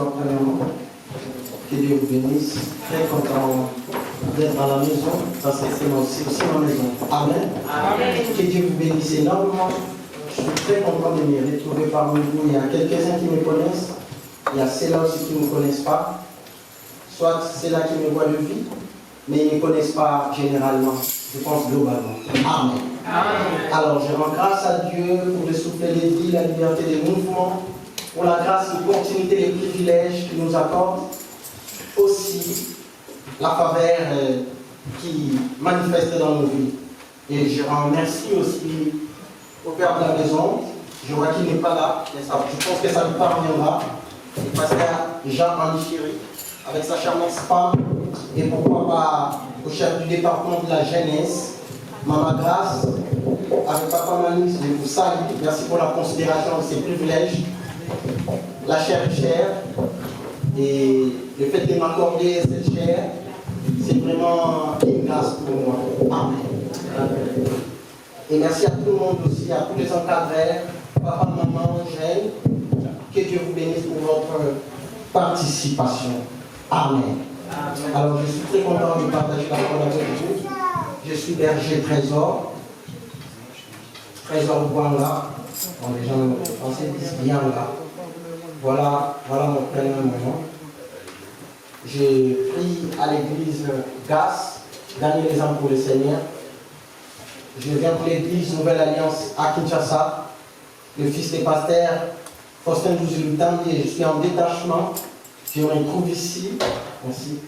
bonsoir premièrement. Que Dieu vous bénisse. Très content d'être à la maison parce que c'est aussi ma maison. Amen. Amen. Que Dieu vous bénisse énormément. Je suis très content de me retrouver parmi vous. Il y a quelques-uns qui me connaissent. Il y a ceux-là aussi qui ne me connaissent pas. Soit ceux-là qui me voient de vie, mais ils ne me connaissent pas généralement. Je pense globalement. Amen. Amen. Alors je rends grâce à Dieu pour le souffle de vie, la liberté des mouvements, pour la grâce de continuité des privilèges qu'il nous accorde, aussi la faveur qui manifeste dans nos vies. Et je remercie aussi au père de la maison. Je vois qu'il n'est pas là, mais je pense que ça lui parviendra. Le pasteur Jean-Henri Chéry, avec sa charmante femme, et pourquoi pas au chef du département de la jeunesse, Maman Grâce, avec Papa Manu, je vous salue. Merci pour la considération de ces privilèges. La chair est chère, et le fait de m'accorder cette chair, c'est vraiment une grâce pour moi. Amen. Et merci à tout le monde aussi, à tous les encadreurs, papa, maman, jeunes. Que Dieu vous bénisse pour votre participation. Amen. Alors je suis très content de partager la parole avec vous. Je suis berger Trésor. Trésor Bouanga. Bon, les gens français disent bien là. Voilà mon prénom, mon nom. J'ai pris à l'église GAS, gagner les âmes pour le Seigneur. Je viens pour l'église Nouvelle Alliance à Kinshasa, le fils des pasteurs Faustin Douzulu-Tandy, et je suis en détachement. Je me retrouve ici. Merci.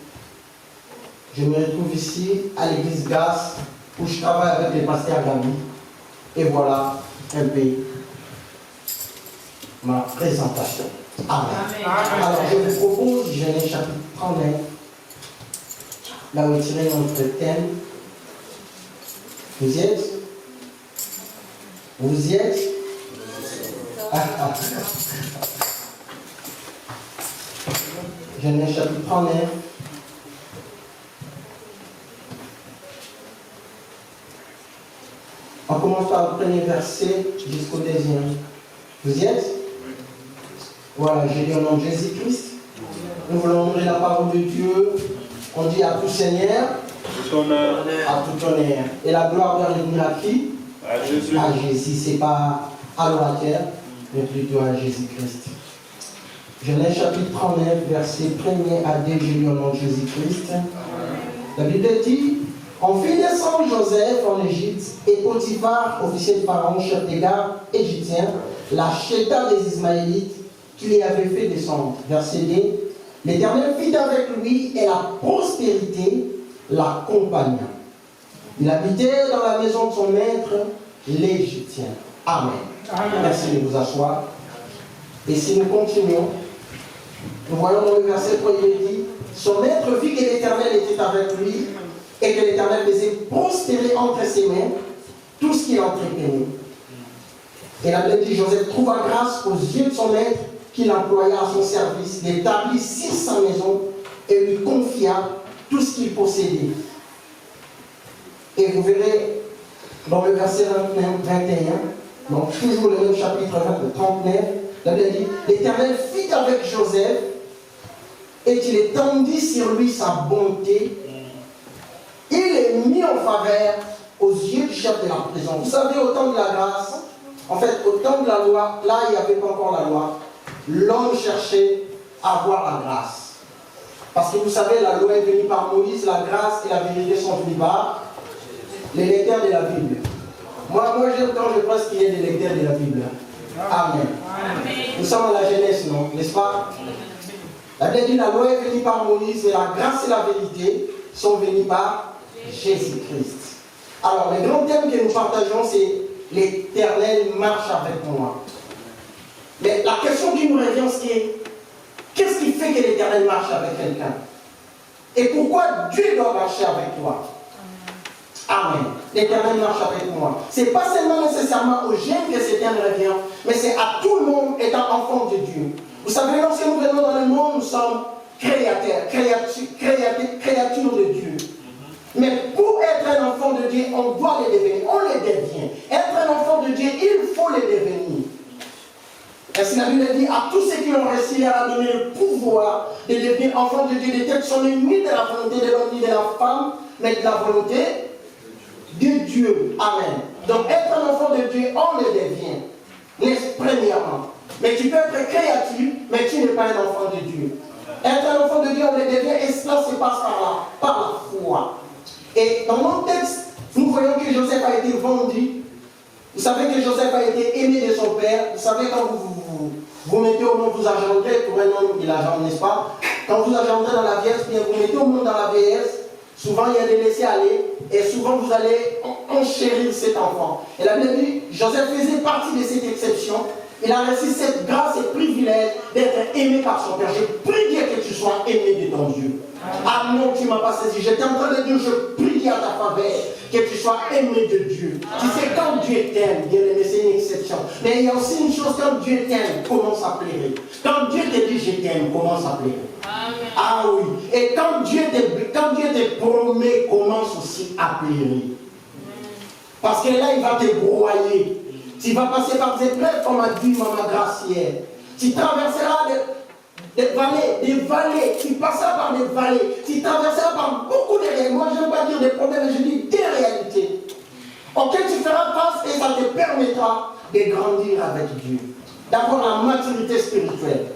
Je me retrouve ici à l'église GAS où je travaille avec les pasteurs Gabi. Et voilà un peu ma présentation. Amen. Amen. Alors je vous propose Genèse chapitre 39, là où est tiré notre thème. Vous y êtes? Vous y êtes? Genèse chapitre 39. On commence par le premier verset jusqu'au deuxième. Vous y êtes? Voilà, j'ai dit au nom de Jésus-Christ. Nous voulons honorer la parole de Dieu. On dit à tout Seigneur, tout honneur. À tout honneur. Et la gloire doit revenir à qui? À Jésus. À Jésus. Ce n'est pas à l'orateur, mais plutôt à Jésus-Christ. Genèse chapitre 39, verset 1er à 2, j'ai lu au nom de Jésus-Christ. La Bible dit: on fit descendre Joseph en Égypte, et Potiphar, officier de Pharaon, chef des gardes égyptiens, l'acheta des Ismaélites qu'il y avait fait descendre. Verset 2. L'Éternel fit avec lui, et la prospérité l'accompagna. Il habitait dans la maison de son maître, l'Égyptien. Amen. Amen. Merci de vous asseoir. Et si nous continuons, nous voyons dans le verset 3, il dit: son maître vit que l'Éternel était avec lui, et que l'Éternel faisait prospérer entre ses mains tout ce qu'il entreprenait. Et la Bible dit: Joseph trouva grâce aux yeux de son maître, qu'il employa à son service, d'établir 600 maisons, et lui confia tout ce qu'il possédait. Et vous verrez dans le verset 21, donc toujours le même chapitre 39, la Bible dit: l'Éternel fit avec Joseph, et qu'il étendit sur lui sa bonté. Il est mis en faveur aux yeux du chef de la prison. Vous savez, au temps de la grâce, en fait, au temps de la loi, là, il n'y avait pas encore la loi. L'homme cherchait à avoir la grâce. Parce que vous savez, la loi est venue par Moïse, la grâce et la vérité sont venues par les lecteurs de la Bible. Moi j'aime quand je pense qu'il y a des lecteurs de la Bible. Amen. Amen. Nous sommes à la jeunesse, non? N'est-ce pas? La Bible dit: la loi est venue par Moïse, et la grâce et la vérité sont venues par Jésus-Christ. Alors, le grand thème que nous partageons, c'est l'Éternel marche avec moi. Mais la question qui nous revient, c'est: qu'est-ce qui fait que l'Éternel marche avec quelqu'un? Et pourquoi Dieu doit marcher avec toi? Amen. L'Éternel marche avec moi. Ce n'est pas seulement nécessairement aux jeunes que cet thème revient, mais c'est à tout le monde étant enfant de Dieu. Vous savez, lorsque nous venons dans le monde, nous sommes créateurs, créatures de Dieu. Mais pour être un enfant de Dieu, on doit les devenir, on les devient. Être un enfant de Dieu, il faut les devenir. Ainsi la Bible dit à tous ceux qui ont reçu, il leur a donné le pouvoir de devenir enfants de Dieu. Les textes sont ni de la volonté de l'homme ni de la femme, mais de la volonté de Dieu. Amen. Donc être un enfant de Dieu, on le devient. N'est-ce premièrement. Mais tu peux être créatif, mais tu n'es pas un enfant de Dieu. Être un enfant de Dieu, on le devient, et cela se passe par la foi. Et dans mon texte, nous voyons que Joseph a été vendu. Vous savez que Joseph a été aimé de son père. Vous savez, quand vous mettez au monde, vous agendrez, pour un homme, il agendre, n'est-ce pas? Quand vous agendrez dans la vieillesse, bien vous mettez au monde dans la vieillesse, souvent il y a des laissés aller, et souvent vous allez enchérir cet enfant. Et la Bible dit, Joseph faisait partie de cette exception. Il a reçu cette grâce et privilège d'être aimé par son père. Je prie Dieu que tu sois aimé de ton Dieu. Ah non, tu ne m'as pas saisi. J'étais en train de dire, je prie à ta faveur que tu sois aimé de Dieu. Tu sais, quand Dieu t'aime, bien aimé, c'est une exception. Mais il y a aussi une chose, quand Dieu t'aime, commence à pleurer. Quand Dieu te dit, je t'aime, commence à pleurer. Amen. Ah oui. Et quand Dieu te promet, commence aussi à pleurer. Parce que là, il va te broyer. Tu vas passer par des épreuves, comme a dit Maman Gracière. Tu traverseras des vallées, tu passeras par des vallées, tu traverseras par beaucoup de réalités. Moi, je ne veux pas dire des problèmes, je dis des réalités auxquelles tu feras face et ça te permettra de grandir avec Dieu, d'avoir la maturité spirituelle.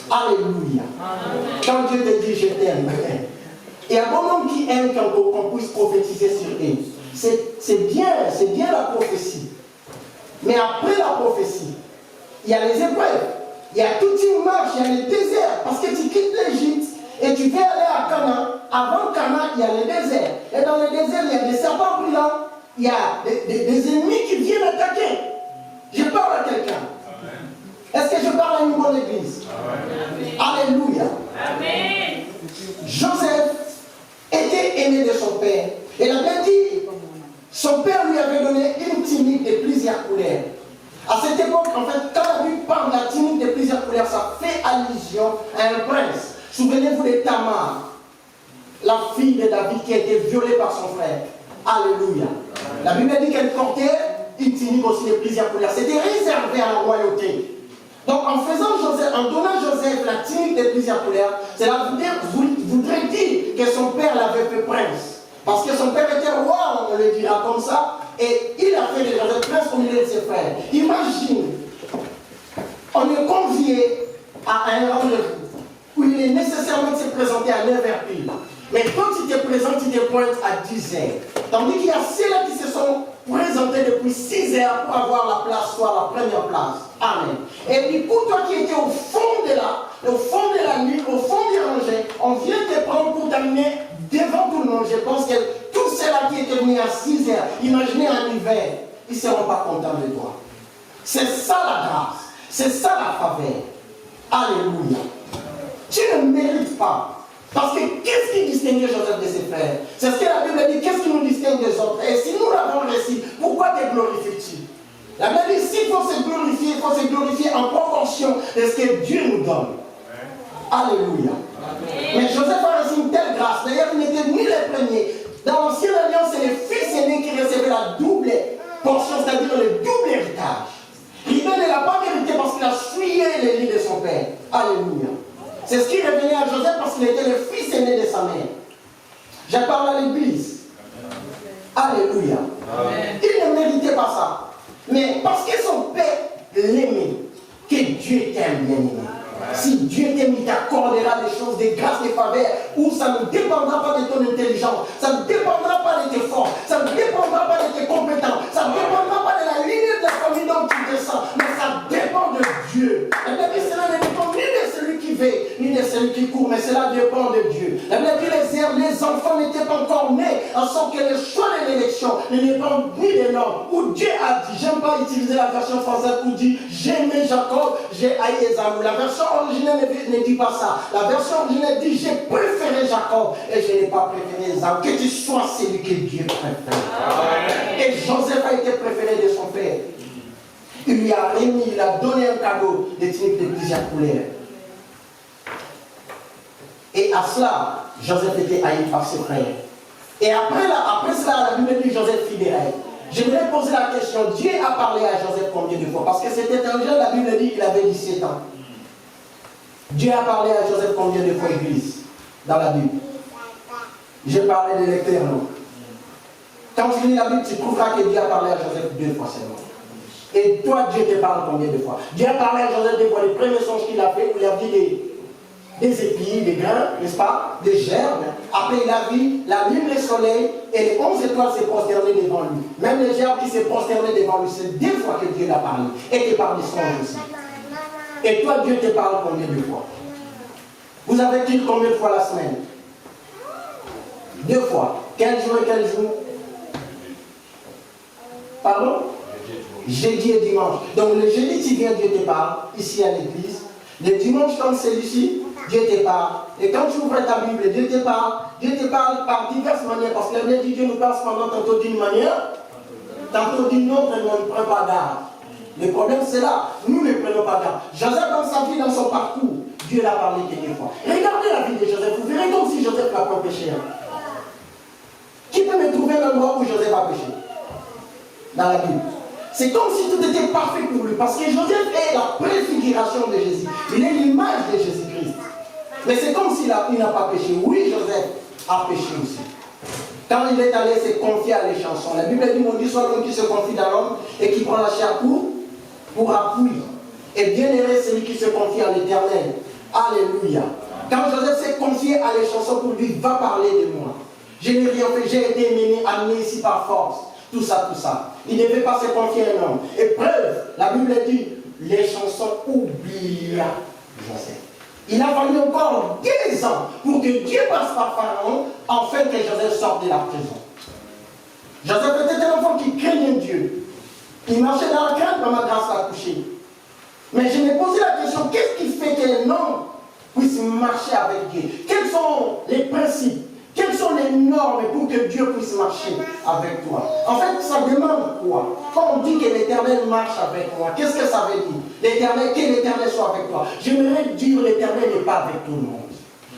Alléluia. Amen. Quand Dieu te dit je t'aime, il y a bon nombre qui aiment qu'on puisse prophétiser sur eux. C'est bien la prophétie. Mais après la prophétie, il y a les épreuves. Il y a toute une marche, il y a le désert. Parce que tu quittes l'Égypte et tu veux aller à Canaan. Avant Canaan, il y a le désert. Et dans le désert, il y a des serpents brûlants. Il y a des ennemis qui viennent attaquer. Je parle à quelqu'un. Est-ce que je parle à une bonne église? Amen. Alléluia. Amen. Joseph était aimé de son père. Et la Bible dit, son père lui avait donné une tunique de plusieurs couleurs. À cette époque, en fait, quand la Bible parle de la tunique de plusieurs couleurs, ça fait allusion à un prince. Souvenez-vous de Tamar, la fille de David qui a été violée par son frère. Alléluia. La Bible dit qu'elle portait une tunique aussi de plusieurs couleurs. C'était réservé à la royauté. Donc en donnant Joseph la tunique de plusieurs couleurs, cela voudrait dire que son père l'avait fait prince. Parce que son père était roi, on le dira comme ça, et il a fait de Joseph prince au milieu de ses frères. Imagine, on est convié à un rendez-vous où il est nécessairement de se présenter à 9h pile. Mais quand il te présente, il te pointe à 10h. Tandis qu'il y a ceux-là qui se sont présentés depuis 6h pour avoir la place, soit la première place. Amen. Et puis pour toi qui étais au fond de la nuit, au fond des rangées, on vient te prendre pour t'amener devant tout le monde. Je pense que tous ceux-là qui étaient venus à 6h, imaginez en hiver, ils ne seront pas contents de toi. C'est ça la grâce. C'est ça la faveur. Alléluia. Tu ne mérites pas. Parce que qu'est-ce qui distinguait Joseph de ses frères? C'est ce que la Bible dit, qu'est-ce qui nous distingue des autres? Et si nous l'avons reçu, pourquoi te glorifies-tu? La Bible dit, s'il faut se glorifier, il faut se glorifier en proportion de ce que Dieu nous donne. Alléluia. Mais Joseph a reçu une telle grâce. D'ailleurs, il n'était ni le premier. Dans l'Ancienne Alliance, c'est les fils aînés qui recevaient la double portion, c'est-à-dire le double héritage. Il ne l'a pas mérité parce qu'il a fuyé les lits de son père. Alléluia. C'est ce qui revenait à Joseph parce qu'il était le fils aîné de sa mère. Je parle à l'église. Alléluia. Amen. Il ne méritait pas ça. Mais parce que son père l'aimait, que Dieu t'aime, bien aimé. Si Dieu t'aime, il t'accordera des choses, des grâces, des faveurs, où ça ne dépendra pas de ton intelligence, ça ne dépendra pas de tes forces, ça ne dépendra pas de tes compétences, ça ne dépendra pas de la lignée de la famille dont tu descends, mais ça dépend de Dieu. La Bible dit cela ne dépend ni de celui qui veille, ni de celui qui court, mais cela dépend de Dieu. La Bible dit les enfants n'étaient pas encore nés, en sorte que le choix de l'élection ne dépend ni de l'homme. Où Dieu a dit, j'aime pas utiliser la version française où dit j'aimais Jacob, j'ai haï Ésaü. La version originelle ne dit pas ça. La version originelle dit j'ai préféré Jacob et je n'ai pas préféré Ésaü. Que tu sois celui que Dieu préfère. Amen. Et Joseph a été préféré de son père. Il lui a remis, il a donné un cadeau de tuniques de plusieurs couleurs. Et à cela, Joseph était haï par ses frères. Et après cela, la Bible dit Joseph fit des rêves. J'aimerais poser la question, Dieu a parlé à Joseph combien de fois? Parce que c'était un jeune, la Bible dit qu'il avait 17 ans. Dieu a parlé à Joseph combien de fois, Église, dans la Bible? J'ai parlé de l'Éternel. Quand tu lis la Bible, tu trouveras que Dieu a parlé à Joseph 2 fois seulement. Et toi, Dieu te parle combien de fois? Dieu a parlé à Joseph 2 fois. Les premiers songes qu'il a fait, où il a vu des épis, des grains, n'est-ce pas? Des gerbes. Après, il a vu la lune, le soleil, et les 11 étoiles se prosternaient devant lui. Même les gerbes qui se prosternaient devant lui, c'est 2 fois que Dieu l'a parlé. Et te parle des songes aussi. Et toi, Dieu te parle combien de fois? Vous avez dit combien de fois la semaine? 2 fois. Quel jour et quel jour? Pardon? Jeudi et dimanche. Donc le jeudi, tu viens, Dieu te parle, ici à l'église. Le dimanche, comme celui-ci, Dieu te parle. Et quand tu ouvres ta Bible, Dieu te parle par diverses manières. Parce que la Bible dit Dieu nous parle cependant tantôt d'une manière, tantôt d'une autre, et on ne prend pas garde. Le problème, c'est là. Nous ne prenons pas garde. Joseph, dans sa vie, dans son parcours, Dieu l'a parlé quelquefois. Regardez la vie de Joseph. Vous verrez comme si Joseph n'a pas péché. Qui peut me trouver l'endroit où Joseph a péché? Dans la Bible. C'est comme si tout était parfait pour lui. Parce que Joseph est la préfiguration de Jésus. Il est l'image de Jésus-Christ. Mais c'est comme s'il n'a pas péché. Oui, Joseph a péché aussi. Quand il est allé se confier à les chansons, la Bible dit, mon Dieu, soit l'homme qui se confie dans l'homme et qui prend la chair pour appui. Et bienheureux celui qui se confie à l'Éternel. Alléluia. Quand Joseph s'est confié à les chansons pour lui, va parler de moi. Je n'ai rien fait, j'ai été amené ici par force. Tout ça, tout ça. Il ne devait pas se confier à un homme. Et preuve, la Bible dit, les chansons oublient Joseph. Il a fallu encore 10 ans pour que Dieu passe par Pharaon, afin que Joseph sorte de la prison. Joseph était un enfant qui craignait Dieu. Il marchait dans la crainte, maman grâce l'a couché. Mais je me posais la question, qu'est-ce qui fait qu'un homme puisse marcher avec Dieu? Quels sont les principes? Quelles sont les normes pour que Dieu puisse marcher avec toi? En fait, ça demande quoi? Quand on dit que l'Éternel marche avec moi, qu'est-ce que ça veut dire? L'Éternel, que l'Éternel soit avec toi. J'aimerais dire l'Éternel n'est pas avec tout le monde.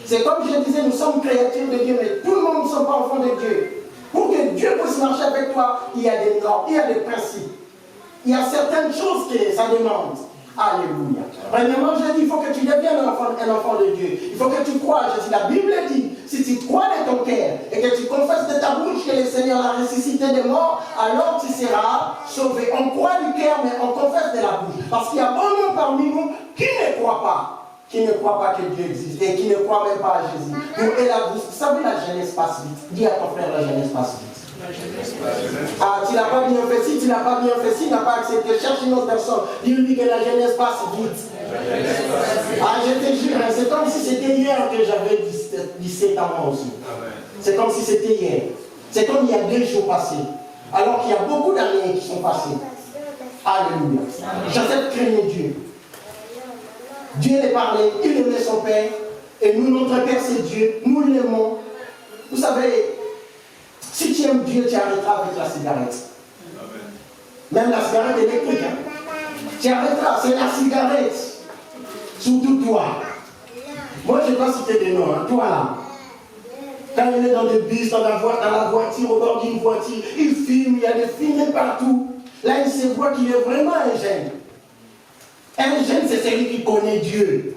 C'est comme je disais, nous sommes créatures de Dieu, mais tout le monde ne sont pas enfants de Dieu. Pour que Dieu puisse marcher avec toi, il y a des normes, il y a des principes. Il y a certaines choses que ça demande. Alléluia. Premièrement, je dis, il faut que tu deviennes un enfant de Dieu. Il faut que tu crois. Je dis, la Bible dit, si tu crois de ton cœur et que tu confesses de ta bouche que le Seigneur l'a ressuscité des morts, alors tu seras sauvé. On croit du cœur, mais on confesse de la bouche. Parce qu'il y a beaucoup parmi nous qui ne croient pas que Dieu existe et qui ne croient même pas à Jésus. Vous savez, la jeunesse passe vite. Dis à ton frère, la jeunesse passe vite. Ah, tu n'as pas bien fait, si tu n'as pas bien fait, si tu n'as pas accepté, cherche une autre personne. Dis-lui que la jeunesse passe vite. Ah, je te jure, c'est comme si c'était hier que j'avais 17 ans moi aussi. C'est comme si c'était hier. C'est comme il y a 2 jours passés. Alors qu'il y a beaucoup d'années qui sont passées. Alléluia. Joseph craignait Dieu. Dieu lui parlait, il aimait son Père. Et nous, notre Père, c'est Dieu. Nous l'aimons. Vous savez, si tu aimes Dieu, tu arrêteras avec la cigarette. Même la cigarette électrique. Tu arrêteras, c'est la cigarette. Surtout toi. Moi, je ne vais pas citer des noms. Toi là. Quand il est dans des bus, dans la voiture, au bord d'une voiture, il filme, il y a des films partout. Là, il se voit qu'il est vraiment un jeune. Un jeune, c'est celui qui connaît Dieu.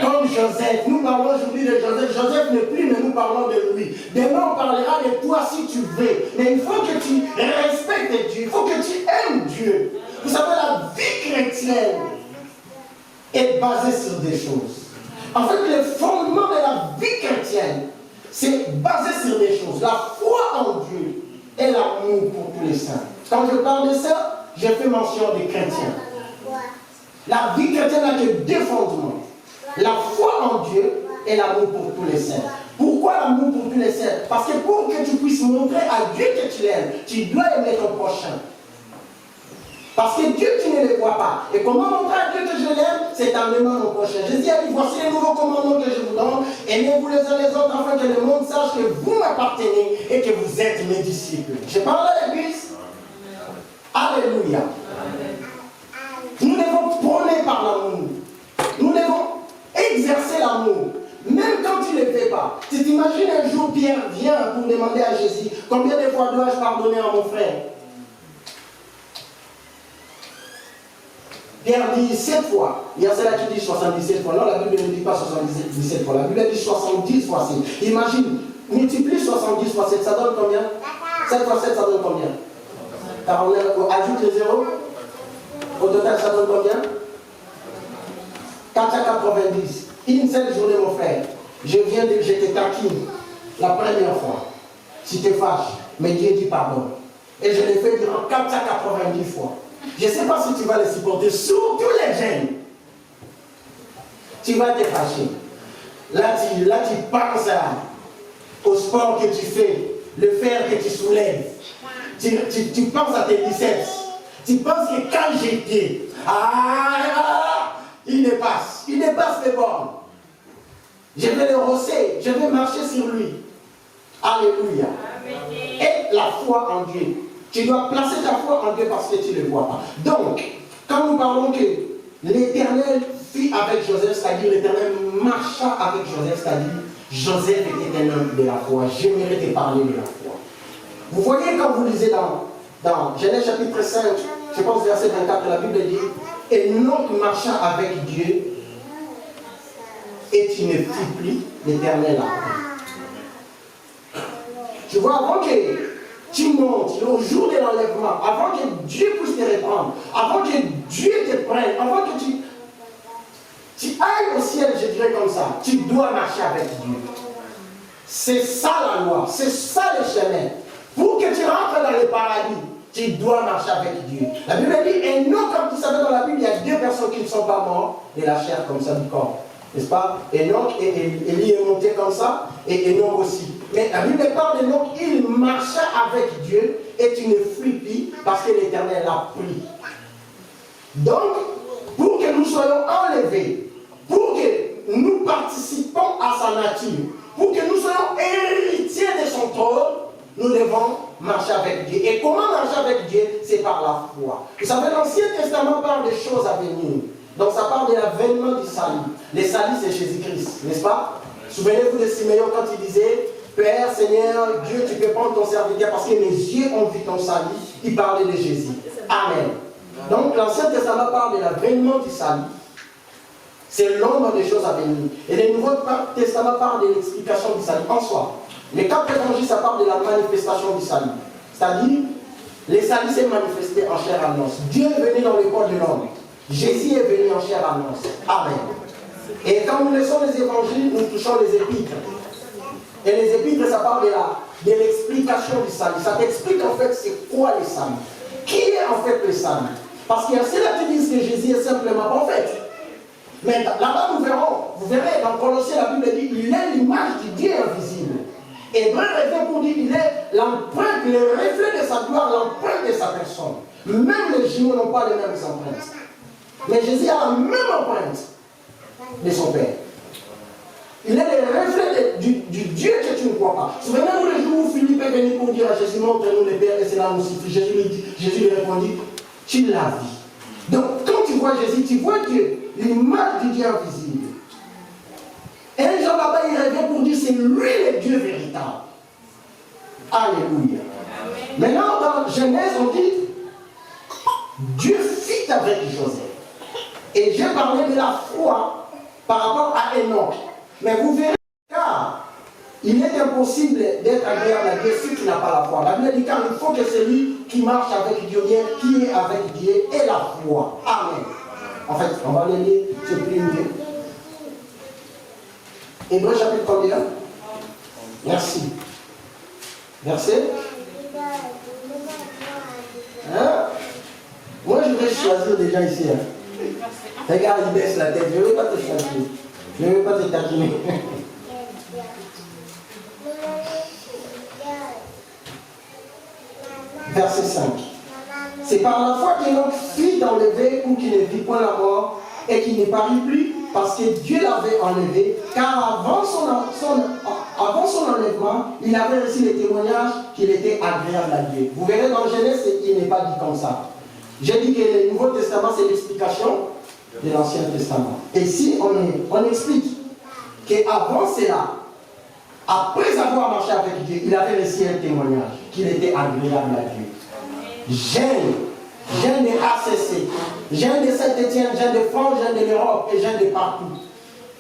Comme Joseph. Nous parlons aujourd'hui de Joseph. Joseph n'est plus, mais nous parlons de lui. Demain, on parlera de toi si tu veux. Mais il faut que tu respectes Dieu. Il faut que tu aimes Dieu. Vous savez, la vie chrétienne est basée sur des choses. En fait, le fondement de la vie chrétienne, c'est basé sur des choses. La foi en Dieu et l'amour pour tous les saints. Quand je parle de ça, je fais mention des chrétiens. La vie chrétienne n'a que 2 fondements. La foi en Dieu et l'amour pour tous les saints. Pourquoi l'amour pour tous les saints? Parce que pour que tu puisses montrer à Dieu que tu l'aimes, tu dois aimer ton prochain. Parce que Dieu, tu ne le vois pas. Et comment montrer à Dieu que je l'aime? C'est en aimant mon prochain. Jésus a dit, voici les nouveaux commandements que je vous donne. Aimez-vous les uns les autres afin que le monde sache que vous m'appartenez et que vous êtes mes disciples. Je parle à l'église. Alléluia. Nous devons prôner par l'amour. Nous devons exercer l'amour. Même quand tu ne le fais pas. Si tu imagines un jour Pierre vient pour demander à Jésus, combien de fois dois-je pardonner à mon frère? Pierre dit 7 fois. Il y a celle-là qui dit 77 fois. Non, la Bible ne dit pas 77 fois. La Bible dit 70 fois 7. Imagine, multiplie 70 fois 7, ça donne combien? 7 fois 7, ça donne combien? 49. Ajoute les zéros. Au total, ça donne combien? 490. Une seule journée, mon frère. J'étais taquine la première fois. Si tu fâches, mais Dieu dit pardon. Et je l'ai fait durant 490 fois. Je ne sais pas si tu vas les supporter, surtout les jeunes. Tu vas te fâcher. Là, tu penses au sport que tu fais, le fer que tu soulèves. Tu penses à tes biceps. Tu penses que quand j'étais, il dépasse les bornes. Je vais le rosser, je vais marcher sur lui. Alléluia. Amen. Et la foi en Dieu. Tu dois placer ta foi en Dieu parce que tu ne le vois pas. Donc, quand nous parlons que l'Éternel fut avec Joseph, c'est-à-dire l'Éternel marcha avec Joseph, c'est-à-dire Joseph était un homme de la foi. J'aimerais te parler de la foi. Vous voyez quand vous lisez dans Genèse chapitre 5, je pense verset 24, la Bible dit « Enoch marcha avec Dieu et tu ne fis plus l'Éternel a pris. » Tu vois, avant que tu montes au jour de l'enlèvement, avant que Dieu puisse te reprendre, avant que Dieu te prenne, avant que tu ailles au ciel, je dirais comme ça, tu dois marcher avec Dieu. C'est ça la loi, c'est ça le chemin. Pour que tu rentres dans le paradis, tu dois marcher avec Dieu. La Bible dit, et non, comme vous savez dans la Bible, il y a 2 personnes qui ne sont pas mortes de la chair comme ça du corps. N'est-ce pas? Enoch et Élie est monté comme ça, et Enoch aussi. Mais la Bible parle d'Enoch, il marcha avec Dieu, et tu ne fuis plus, parce que l'Éternel l'a pris. Donc, pour que nous soyons enlevés, pour que nous participons à sa nature, pour que nous soyons héritiers de son trône, nous devons marcher avec Dieu. Et comment marcher avec Dieu? C'est par la foi. Vous savez, l'Ancien Testament parle des choses à venir. Donc ça parle de l'avènement du salut. Le salut, c'est Jésus-Christ, n'est-ce pas? Souvenez-vous de Siméon quand il disait, Père, Seigneur, Dieu, tu peux prendre ton serviteur parce que mes yeux ont vu ton salut. Il parlait de Jésus. Amen. Donc l'Ancien Testament parle de l'avènement du salut. C'est l'ombre des choses à venir. Et le Nouveau Testament parle de l'explication du salut en soi. Les 4 évangiles, ça parle de la manifestation du salut. C'est-à-dire, le salut s'est manifesté en chair à os. Dieu est venu dans le corps de l'homme. Jésus est venu en chair à os. Amen. Et quand nous laissons les évangiles, nous touchons les épîtres. Et les épîtres, ça parle de l'explication du salut. Ça t'explique en fait c'est quoi le salut. Qui est en fait le salut? Parce qu'il y a ceux-là qui disent que Jésus est simplement prophète. Mais là-bas, vous verrez, dans Colossiens, la Bible dit il est l'image du Dieu invisible. Hébreu revient pour dire il est l'empreinte, le reflet de sa gloire, l'empreinte de sa personne. Même les jumeaux n'ont pas les mêmes empreintes. Mais Jésus a la même empreinte de son Père. Il est le reflet du Dieu que tu ne vois pas. Souvenez-vous le jour où Philippe est venu pour dire à Jésus, montre-nous le Père et c'est là où nous suffit. Jésus lui répondit, tu l'as vu. Donc quand tu vois Jésus, tu vois Dieu, l'image du Dieu invisible. Et un jour là-bas, il revient pour dire, c'est lui le Dieu véritable. Alléluia. Amen. Maintenant, dans Genèse, on dit, Dieu fit avec Joseph. Et j'ai parlé de la foi par rapport à Enoch. Mais vous verrez, car il est impossible d'être agréable à Dieu si tu n'as pas la foi. La Bible dit car il faut que celui qui marche avec Dieu, qui est avec Dieu, ait la foi. Amen. En fait, on va les lire, c'est plus mieux. Hébreu chapitre combien? Merci. Verset? Hein? Moi, je vais choisir déjà ici. Hein. Regarde, il baisse la tête. Je ne vais pas te choisir. Je ne vais pas te taquiner. Verset 5. C'est par la foi qu'Enoch fut enlevé pour qu'il ne vit point la mort et qu'il ne parut plus parce que Dieu l'avait enlevé, car avant son enlèvement, il avait reçu le témoignage qu'il était agréable à Dieu. Vous verrez dans Genèse, il n'est pas dit comme ça. J'ai dit que le Nouveau Testament, c'est l'explication de l'Ancien Testament. Et ici, on explique qu'avant cela, après avoir marché avec Dieu, il avait reçu un témoignage qu'il était agréable à Dieu. J'aime Jeunes de ACC, jeunes de Saint-Étienne, jeunes de France, jeunes de l'Europe et jeunes de partout.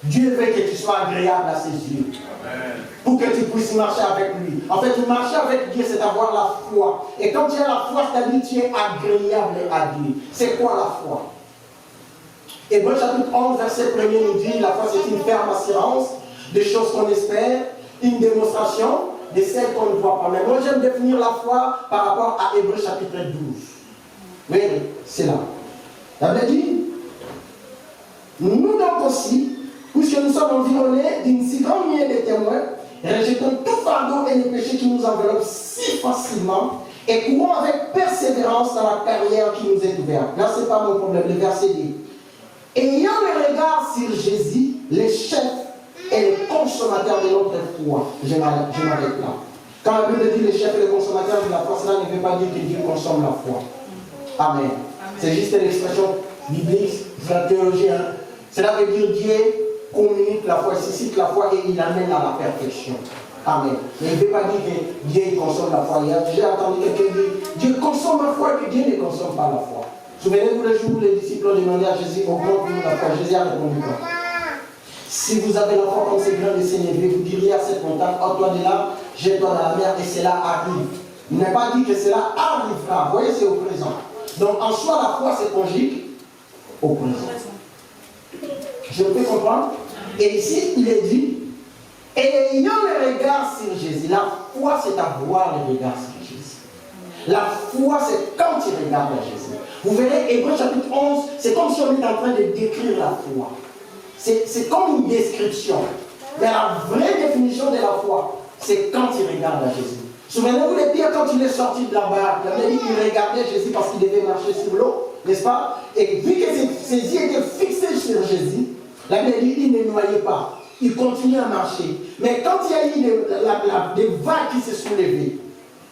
Dieu veut que tu sois agréable à ses yeux. Pour que tu puisses marcher avec lui. En fait, marcher avec Dieu, c'est avoir la foi. Et quand tu as la foi, c'est-à-dire que tu es agréable à Dieu. C'est quoi la foi? Hébreux chapitre 11, verset 1 nous dit, la foi c'est une ferme assurance des choses qu'on espère, une démonstration de celles qu'on ne voit pas. Mais moi j'aime définir la foi par rapport à Hébreux chapitre 12. Oui, c'est là. La Bible dit, nous donc aussi, puisque nous sommes environnés d'une si grande nuée de témoins, rejetons tout fardeau et les péchés qui nous enveloppent si facilement et courons avec persévérance dans la carrière qui nous est ouverte. Là, ce n'est pas mon problème. Le verset dit, ayant le regard sur Jésus, le chef et le consommateur de notre foi. Je m'arrête là. Quand la Bible dit le chef et le consommateur de la foi, cela ne veut pas dire que Dieu consomme la foi. Amen. C'est juste l'expression biblique, c'est la théologie. Hein. Cela veut dire Dieu communique la foi, il suscite la foi et il l'amène à la perfection. Amen. Mais il ne veut pas dire que Dieu consomme la foi. J'ai entendu quelqu'un dire Dieu consomme la foi et que Dieu ne consomme pas la foi. Souvenez-vous le jour où les disciples ont demandé à Jésus augmente-nous la foi. Jésus a répondu quoi? Si vous avez la foi comme ces grains de sénévé, vous diriez à cette montagne, ôte-toi de là, jette-toi dans la mer et cela arrive. Il n'est pas dit que cela arrivera. Vous voyez, c'est au présent. Donc en soi, la foi se conjugue au présent. Je peux comprendre? Et ici, il est dit, ayant le regard sur Jésus. La foi, c'est avoir le regard sur Jésus. La foi, c'est quand tu regardes à Jésus. Vous verrez, Hébreux chapitre 11, c'est comme si on était en train de décrire la foi. C'est comme une description. Mais la vraie définition de la foi, c'est quand tu regardes à Jésus. Souvenez-vous de Pierre quand il est sorti de la barque. Il avait dit qu'il regardait Jésus parce qu'il devait marcher sur l'eau, n'est-ce pas? Et vu que ses yeux étaient fixés sur Jésus, la Bible dit qu'il ne noyait pas. Il continuait à marcher. Mais quand il y a eu des vagues qui se sont levées,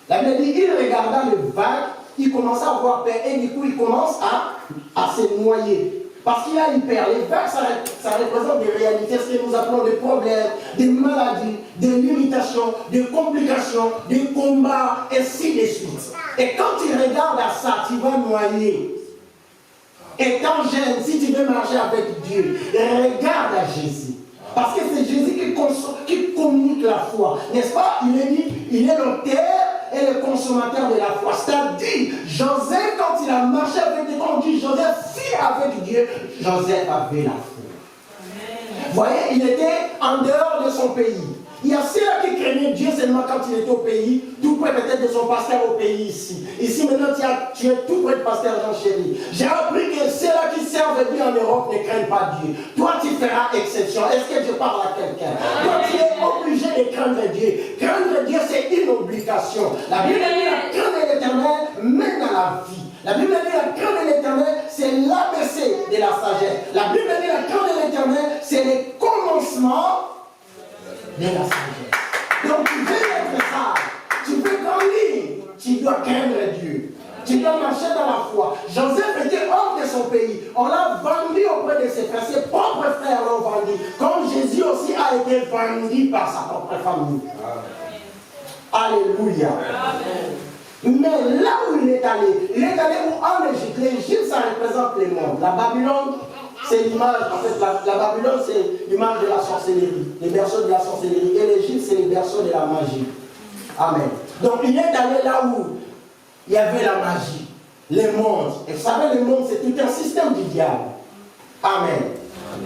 la Bible dit qu'il regarda les vagues, il commençait à avoir peur et du coup il commence à se noyer. Parce qu'il a eu peur. Les vagues, ça représente des réalités, ce que nous appelons des problèmes, des maladies, des limitations, des complications, des combats, et ainsi de suite. Et quand tu regardes à ça, tu vas noyer. Et quand j'aime, si tu veux marcher avec Dieu, regarde à Jésus. Parce que c'est Jésus qui communique la foi. N'est-ce pas? Il est dit, il est l'auteur et le consommateur de la foi. C'est-à-dire, Joseph, quand il a marché avec Dieu, quand on dit Joseph fit avec Dieu, Joseph avait la foi. Vous voyez, il était en dehors de son pays. Il y a ceux-là qui craignaient Dieu seulement quand il était au pays, tout près peut-être de son pasteur au pays ici. Ici maintenant tu es tout près de pasteur Jean Chéri. J'ai appris que ceux-là qui servent Dieu en Europe ne craignent pas Dieu. Toi tu feras exception. Est-ce que je parle à quelqu'un? Toi tu es obligé de craindre Dieu. Craindre Dieu c'est une obligation. La Bible dit la crainte de l'Éternel mène à la vie. La Bible dit la crainte de l'Éternel c'est l'ABC de la sagesse. La Bible dit la crainte de l'Éternel c'est le commencement de la sagesse. Donc tu veux être sage, tu veux grandir, tu dois craindre Dieu. Tu dois marcher dans la foi. Joseph était hors de son pays. On l'a vendu auprès de ses frères. Ses propres frères l'ont vendu. Comme Jésus aussi a été vendu par sa propre famille. Alléluia. Mais là où il est allé où en Égypte. L'Égypte, ça représente le monde. La Babylone, c'est l'image, en fait, la Babylone, c'est l'image de la sorcellerie, les berceaux de la sorcellerie. Et l'Égypte, c'est les berceaux de la magie. Amen. Donc, il est allé là où il y avait la magie, le monde. Et vous savez, le monde, c'est tout un système du diable. Amen.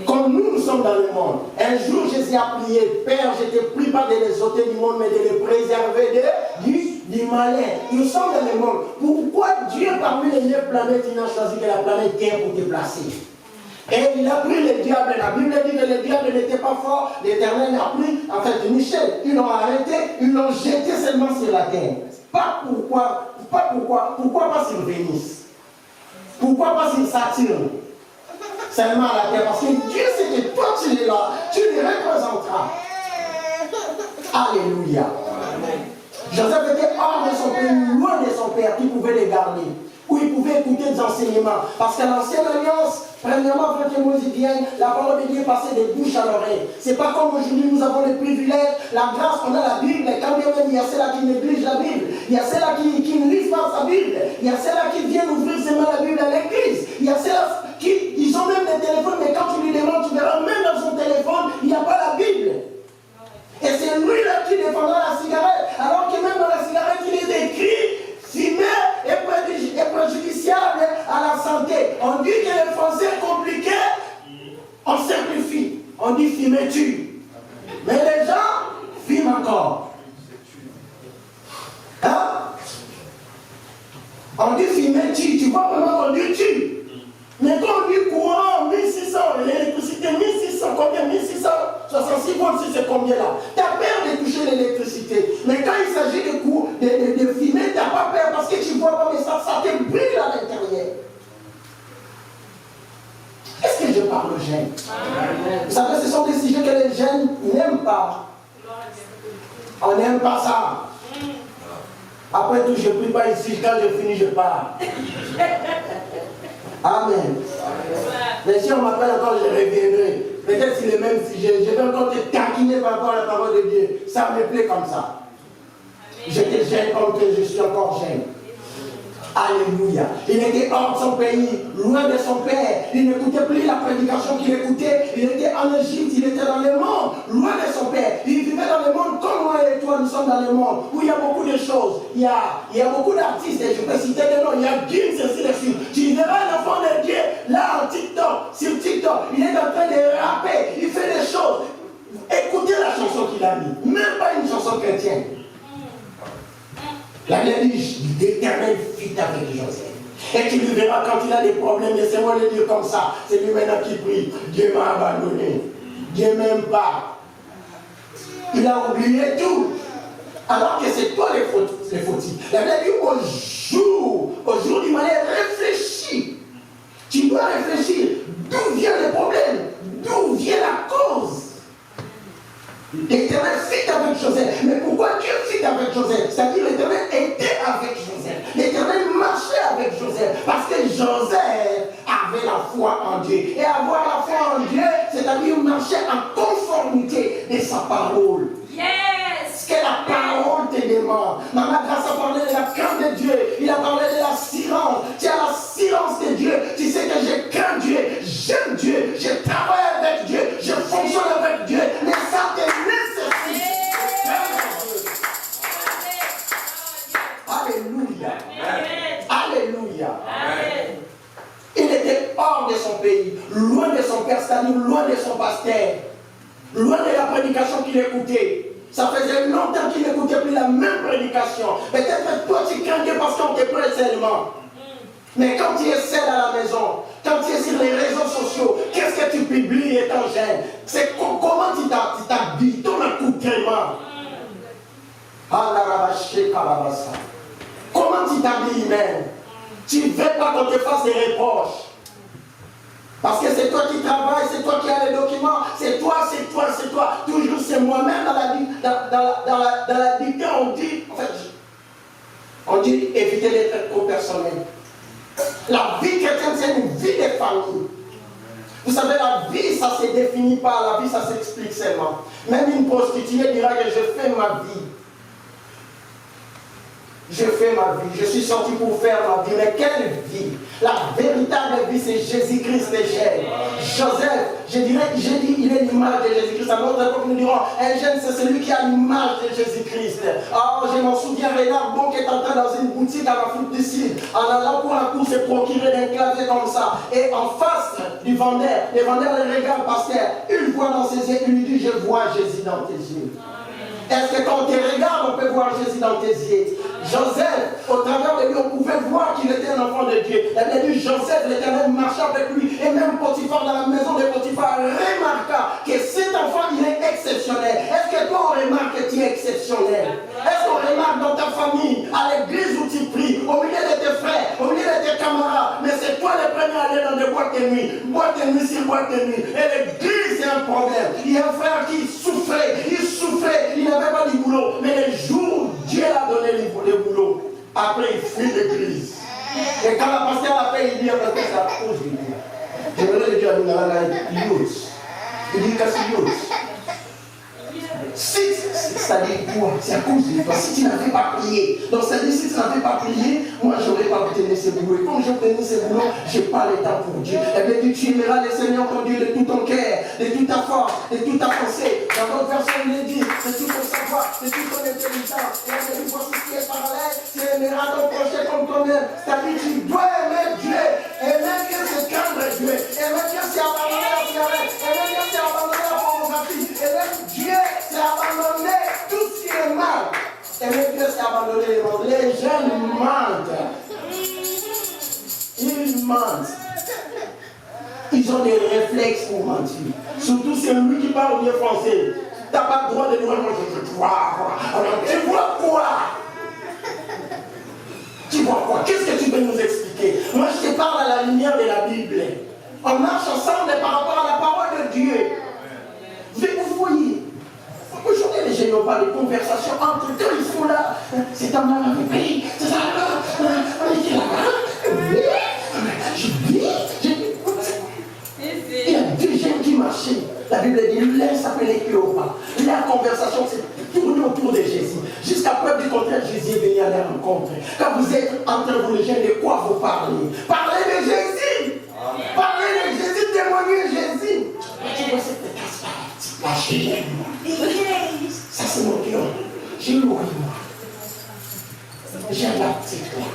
Comme nous sommes dans le monde. Un jour, Jésus a prié, Père, je te prie pas de les ôter du monde, mais de les préserver du malin. Nous sommes dans le monde. Pourquoi Dieu, parmi les 9 planètes, il n'a choisi que la planète Terre pour te placer? Et il a pris le diable. La Bible dit que le diable n'était pas fort. L'Éternel a pris, en fait, Michel. Ils l'ont arrêté, ils l'ont jeté seulement sur la terre. Pourquoi pas sur Vénus? Pourquoi pas sur Saturne? Seulement à la terre. Parce que Dieu sait que toi tu es là, tu les représenteras. Alléluia. Joseph était hors de son pays, loin de son père, qui pouvait les garder. Où il pouvait écouter des enseignements. Parce qu'à l'ancienne alliance, premièrement, avant que Moïse vienne, la parole de Dieu passait de bouche à l'oreille. C'est pas comme aujourd'hui, nous avons le privilège, la grâce, on a la Bible, et quand bien même il y a ceux-là qui négligent la Bible. Il y a ceux-là qui ne lisent pas sa Bible. Il y a ceux-là qui viennent ouvrir seulement la Bible à l'église. Il y a ceux-là ils ont même des téléphones, mais quand tu lui demandes, tu verras même dans son téléphone, il n'y a pas la Bible. Et c'est lui-là qui défendra la cigarette. Alors que même dans la cigarette, il est écrit, fumer est préjudiciable à la santé. On dit que le français est compliqué, on simplifie. On dit fumer tue. Mais les gens fument encore. Hein? On dit fumer tue. Tu vois vraiment qu'on dit tue. Mais quand on dit courant, 1600, l'électricité, 1600, combien? 1666 volts, c'est combien là? Tu as peur de toucher l'électricité. Mais quand il s'agit de fumer, tu n'as pas peur parce que tu ne vois pas, mais ça te brûle à l'intérieur. Est-ce que je parle aux jeunes? Vous savez, ce sont des sujets que les jeunes n'aiment pas. On n'aime pas ça. Après tout, je ne prie pas ici, quand je finis, je pars. Amen. Mais si on m'appelle encore, je reviendrai. Peut-être c'est le même sujet. Je vais encore te taquiner par rapport à la parole de Dieu. Ça me plaît comme ça. J'étais jeune comme que je suis encore jeune. Alléluia. Il était hors de son pays, loin de son père. Il n'écoutait plus la prédication qu'il écoutait. Il était en Égypte, il était dans le monde, loin de son père. Il vivait dans le monde comme moi et toi, nous sommes dans le monde, où il y a beaucoup de choses. Il y a beaucoup d'artistes, et je peux citer des noms. Il y a Gims, ainsi de suite. Tu verras un enfant de Dieu, là, en TikTok, sur TikTok, il est en train de rapper, il fait des choses. Écoutez la chanson qu'il a mis, même pas une chanson chrétienne. La Bible dit, l'Éternel fit avec Joseph. Et tu le verras quand il a des problèmes, laissez-moi le dire comme ça. C'est lui maintenant qui prie. Dieu m'a abandonné. Dieu ne m'aime pas. Il a oublié tout. Alors que c'est toi les fautifs. La Bible dit au jour du malheur, réfléchis. Tu dois réfléchir. D'où vient le problème? D'où vient la cause? L'Éternel fit avec Joseph. Mais pourquoi Dieu fit avec Joseph? C'est-à-dire l'Éternel était avec Joseph. L'Éternel marchait avec Joseph. Parce que Joseph avait la foi en Dieu. Et avoir la foi en Dieu, c'est-à-dire marcher en conformité de sa parole. Yes! Ce que la parole te demande. Maman Grâce a parlé de la crainte de Dieu. Il a parlé de l'assurance. Tu as l'assurance de Dieu. Tu sais que je crains Dieu. J'aime Dieu. Je travaille avec Dieu. Je fonctionne avec Dieu. Mais ça te nécessite. Alléluia. Alléluia. Il était hors de son pays, loin de son père, c'est-à-dire loin de son pasteur, loin de la prédication qu'il écoutait. Ça faisait longtemps qu'il n'écoutait plus la même prédication. Peut-être toi tu crains Dieu parce qu'on te prête seulement. Mais quand tu es seul à la maison, quand tu es sur les réseaux sociaux, qu'est-ce que tu publies étant jeune? C'est comment tu t'habilles, ton accoutrement. Comment tu t'habilles même? Tu ne veux pas qu'on te fasse des reproches. Parce que c'est toi qui travailles, c'est toi qui as les documents, c'est toi. Toujours c'est moi-même dans la dictée, on dit éviter d'être trop personnel. La vie chrétienne, c'est une vie de famille. Vous savez, la vie, ça ne se définit pas, la vie, ça s'explique seulement. Même une prostituée dira que je fais ma vie. Je fais ma vie, je suis sorti pour faire ma vie, mais quelle vie? La véritable vie, c'est Jésus-Christ les jeunes. Joseph, j'ai dit, il est l'image de Jésus-Christ. À notre époque, nous dirons, un jeune, c'est celui qui a l'image de Jésus-Christ. Oh, je m'en souviens, Renard Bon qui est entré dans une boutique à l'Afrique du Sud, en allant pour la course se procurer d'un clavier comme ça. Et en face du vendeur, le vendeur le regarde, pasteur, il voit dans ses yeux, il lui dit, je vois Jésus dans tes yeux. Est-ce que quand on te regarde, on peut voir Jésus dans tes yeux? Joseph, au travers de lui, on pouvait voir qu'il était un enfant de Dieu. La Bible dit Joseph, l'Éternel marchait avec lui. Et même Potiphar, dans la maison de Potiphar, remarqua que cet enfant, il est exceptionnel. Est-ce que toi, on remarque que tu es exceptionnel? Est-ce qu'on remarque dans ta famille, à l'église où tu pries, au milieu de tes frères, au milieu de tes camarades, mais c'est toi le premier à aller dans des boîtes de nuit sur boîte de nuit. Et l'église, c'est un problème. Il y a un frère qui souffrait, il n'avait pas de boulot. Mais le jour où Dieu l'a donné le boulot, après il fuit l'église. Et quand la pasteur l'appelle, il dit, parce que c'est la cause du Dieu. Je me le dis à nous, il dit, qu'est-ce qu'il y a? ça dit quoi? C'est à cause de toi. Si tu n'avais pas prié, donc ça dit si tu n'avais pas prié, moi je n'aurais pas obtenu ce boulot. Et comme j'ai obtenu ce boulot, je n'ai pas le temps pour Dieu. Et bien dit, tu aimeras le Seigneur ton Dieu de tout ton cœur, de toute ta force, de toute ta pensée. Dans notre version, il est dit, de tout ton savoir, de toute ton intelligence. Et on dit, voici ce qui est parallèle, tu aimeras ton prochain comme toi-même. C'est-à-dire, tu dois aimer Dieu. Aimer Dieu, c'est craindre Dieu. Aimer Dieu, c'est abandonner la cigarette. Aimer Dieu, c'est abandonner la pornographie. Aimer Dieu, c'est abandonner tout ce qui est mal. Aimer Dieu, c'est abandonner les mondes. Les jeunes mentent. Ils mentent. Ils ont des réflexes pour mentir. Surtout celui qui parle bien français. Tu n'as pas le droit de dire, moi je vois. Alors tu vois quoi? Tu vois quoi? Qu'est-ce que tu veux nous expliquer? Moi je te parle à la lumière de la Bible. On marche ensemble par rapport à la parole de Dieu. Vous voyez, aujourd'hui les gens n'ont pas de conversation entre eux. Ils sont là. C'est un mal à pays. C'est ça. On était là-bas. J'ai dit. Il y a deux jeunes qui marchaient. La Bible dit, l'un s'appelait Cléopas. La conversation s'est tournée autour de Jésus. Jusqu'à preuve du contraire, Jésus est venu à leur rencontre. Quand vous êtes entre vous, les jeunes, de quoi vous parlez? Parlez de Jésus. Amen. Parlez de Jésus, témoignez de Jésus. Tu vois cette tasse-là, la chérie. Ça c'est mon cœur. J'ai l'oreille, moi. J'ai la petite là.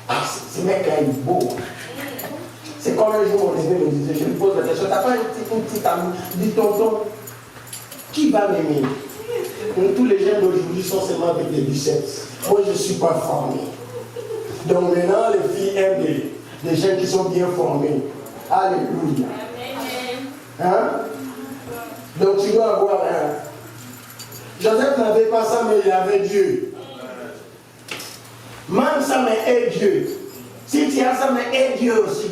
Ah, ce mec-là est beau. C'est comme un jour, mon neveu me disait, je lui pose la question, t'as pas une petite amie, dis tonton, qui va m'aimer? Tous les jeunes d'aujourd'hui sont seulement avec des biceps. Moi, je ne suis pas formé. Donc maintenant, les filles aiment des jeunes qui sont bien formés. Alléluia. Hein? Donc tu dois avoir un. Joseph n'avait pas ça, mais il avait Dieu. Même ça, mais est Dieu. Si tu as ça, mais est Dieu aussi.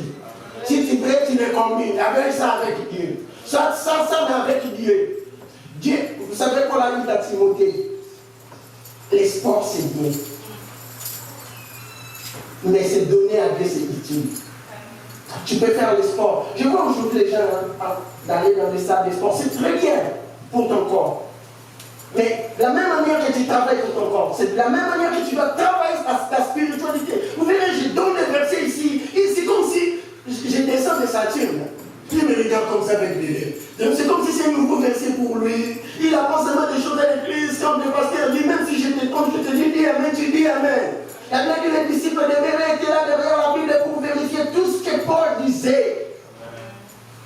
Si tu veux, tu le combines avec ça, avec Dieu. Ça, mais avec Dieu. Dieu, vous savez qu'on l'a dit à Timothée. Les sports, c'est bien. Mais c'est donner à Dieu, c'est utile. Tu peux faire les sports. Je vois aujourd'hui les gens d'aller dans les salles de sport. C'est très bien pour ton corps. Mais la même manière que tu travailles pour ton corps, c'est de la même manière que tu dois travailler ta spiritualité. Vous verrez, je donne des versets ici comme si je descends de Saturne. Il me regarde comme ça avec les lèvres. C'est comme si c'est un nouveau verset pour lui. Il apprend seulement des choses à l'église, comme le pasteur dit, même si je te compte, je te dis Amen, tu dis Amen. La Bible dit que les disciples de Béret étaient là derrière la Bible pour vérifier tout ce que Paul disait.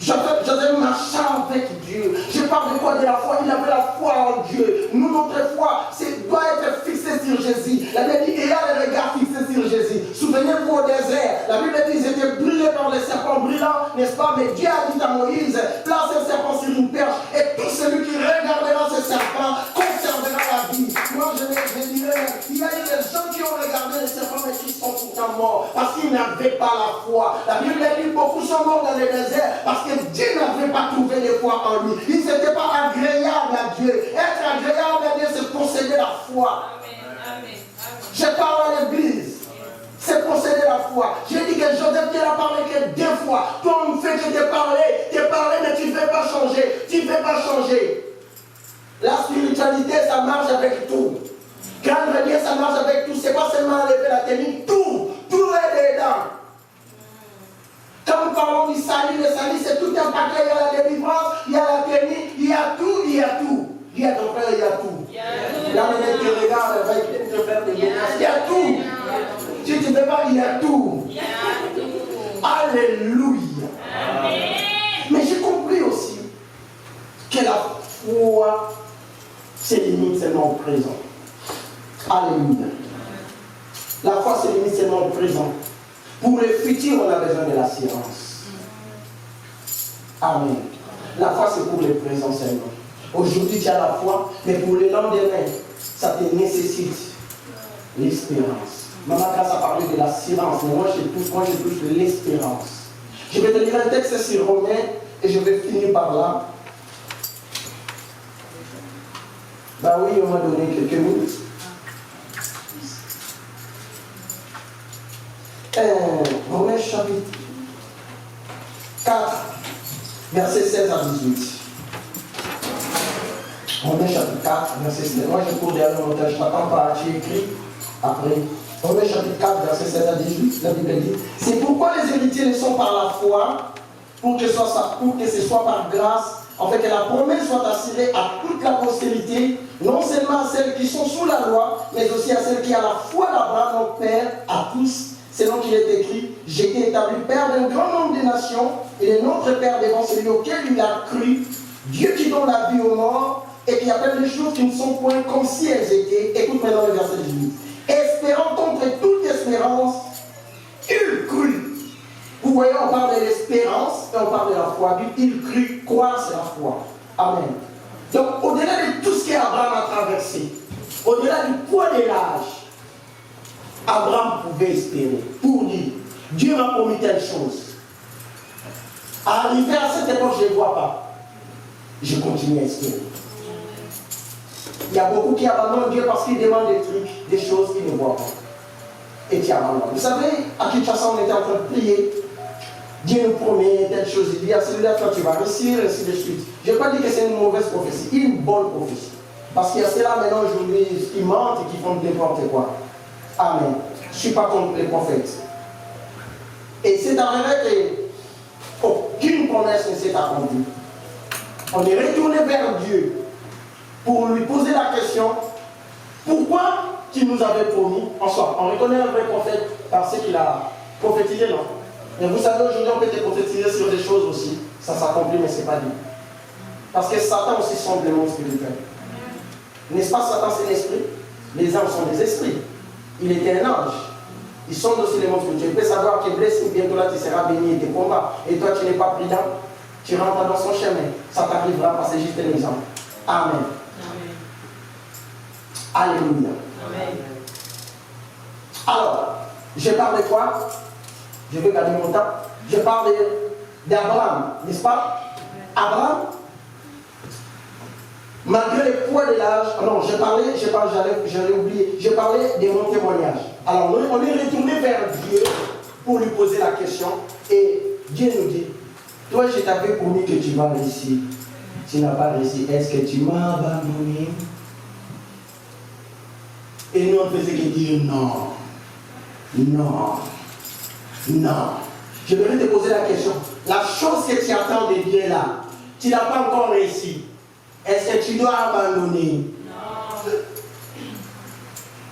Joseph marchant avec Dieu. Je parle de quoi? De la foi. Il avait la foi en Dieu. Nous, notre foi, doit être fixée sur Jésus. La Bible dit, ayant le regard fixé sur Jésus. Souvenez-vous au désert. La Bible dit, ils étaient brûlés par les serpents brûlants, n'est-ce pas? Mais Dieu a dit à Moïse, place un serpent sur une perche, et tout celui qui regardera ce serpent conservera la vie. Moi, je dirais, il y a eu des gens qui ont regardé les serpents, mais qui sont pourtant morts, parce qu'ils n'avaient pas la foi. La Bible dit, beaucoup sont morts dans le désert, parce que Dieu n'avait pas trouvé de foi en lui. Il n'était pas agréable à Dieu. Être agréable à Dieu, c'est posséder la foi. Amen. Je parle à l'église. C'est posséder la foi. J'ai dit que Joseph Dieu a parlé que 2 fois. Toi, on fait que te parler, mais tu ne veux pas changer. Tu ne veux pas changer. La spiritualité, ça marche avec tout. Craindre Dieu, ça marche avec tout. Ce n'est pas seulement enlever la tenue. Tout est dedans. Quand nous parlons du salut, le salut c'est tout un paquet, il y a la délivrance, il y a la tenue, il y a tout. Il y a ton frère, il y a tout. Là, on te regarde avec te faire des menaces, il y a tout. Si tu ne veux pas, il y a tout. Alléluia. Mais j'ai compris aussi que la foi se limite seulement au présent. Alléluia. La foi se limite seulement au présent. Pour le futur, on a besoin de l'assurance. Amen. La foi, c'est pour le présent seulement. Aujourd'hui, tu as la foi, mais pour le lendemain, ça te nécessite l'espérance. Maman Grace a parlé de l'assurance, mais moi, je touche l'espérance. Je vais te lire un texte sur Romains, et je vais finir par là. Bah oui, on m'a donné quelques minutes. Romains chapitre 4, versets 16 à 18. Romains chapitre 4, verset 7. Moi je cours derrière mon texte, je t'attends pas, j'ai écrit après. Romains chapitre 4, verset 7 à 18, la Bible dit, c'est pourquoi les héritiers ne sont par la foi, pour que ce soit par grâce, en fait que la promesse soit assurée à toute la postérité, non seulement à celles qui sont sous la loi, mais aussi à celles qui ont la foi d'Abraham, notre Père, à tous, selon qu'il est écrit, j'ai été établi Père d'un grand nombre de nations, et est notre Père devant celui auquel il a cru, Dieu qui donne la vie aux morts, et qui appelle les choses qui ne sont point comme si elles étaient. Écoute maintenant le verset 18. Espérant contre toute espérance, il crut. Vous voyez, on parle de l'espérance et on parle de la foi. Il crut, croire, c'est la foi. Amen. Donc, au-delà de tout ce qu'Abraham a traversé, au-delà du poids de l'âge, Abraham pouvait espérer. Pour dire, Dieu m'a promis telle chose. Arrivé à cette époque, je ne vois pas. Je continue à espérer. Il y a beaucoup qui abandonnent Dieu parce qu'ils demandent des trucs, des choses qu'ils ne voient pas. Et qui abandonnent. Vous savez, à Kinshasa, on était en train de prier. Dieu nous promet telle chose. Il dit à celui-là, toi tu vas réussir, et ainsi de suite. Je ne vais pas dire que c'est une mauvaise prophétie, une bonne prophétie. Parce qu'il y a ceux-là maintenant aujourd'hui qui mentent et qui font n'importe quoi. Amen. Je ne suis pas contre les prophètes. Et c'est avéré qu'aucune promesse ne s'est accomplie. On est retourné vers Dieu pour lui poser la question, pourquoi tu nous avais promis, en soi, on reconnaît un vrai prophète par ce qu'il a prophétisé, non? Mais vous savez, aujourd'hui, on peut te prophétiser sur des choses aussi, ça s'accomplit, mais ce n'est pas dit. Parce que Satan aussi sonde le monde spirituel. N'est-ce pas, Satan, c'est l'esprit? Les anges sont des esprits. Il était un ange. Ils sonde aussi le monde spirituel. Tu peux savoir que blessé, bientôt là, tu seras béni et tes combats. Et toi, tu n'es pas prudent, tu rentres dans son chemin. Ça t'arrivera, parce que c'est juste un exemple. Amen. Alléluia. Amen. Alors, je parle de quoi? Je vais garder mon temps. Je parle d'Abraham, n'est-ce pas? Abraham, malgré le poids de l'âge, non, j'allais oublier, je parlais de mon témoignage. Alors, on est retourné vers Dieu pour lui poser la question, et Dieu nous dit, toi, je t'avais promis que tu vas réussir. Tu n'as pas réussi. Est-ce que tu m'as abandonné? Et nous, on faisait que dire non, non, non. Je voudrais te poser la question. La chose que tu attends de Dieu là, tu n'as pas encore réussi. Est-ce que tu dois abandonner? Non.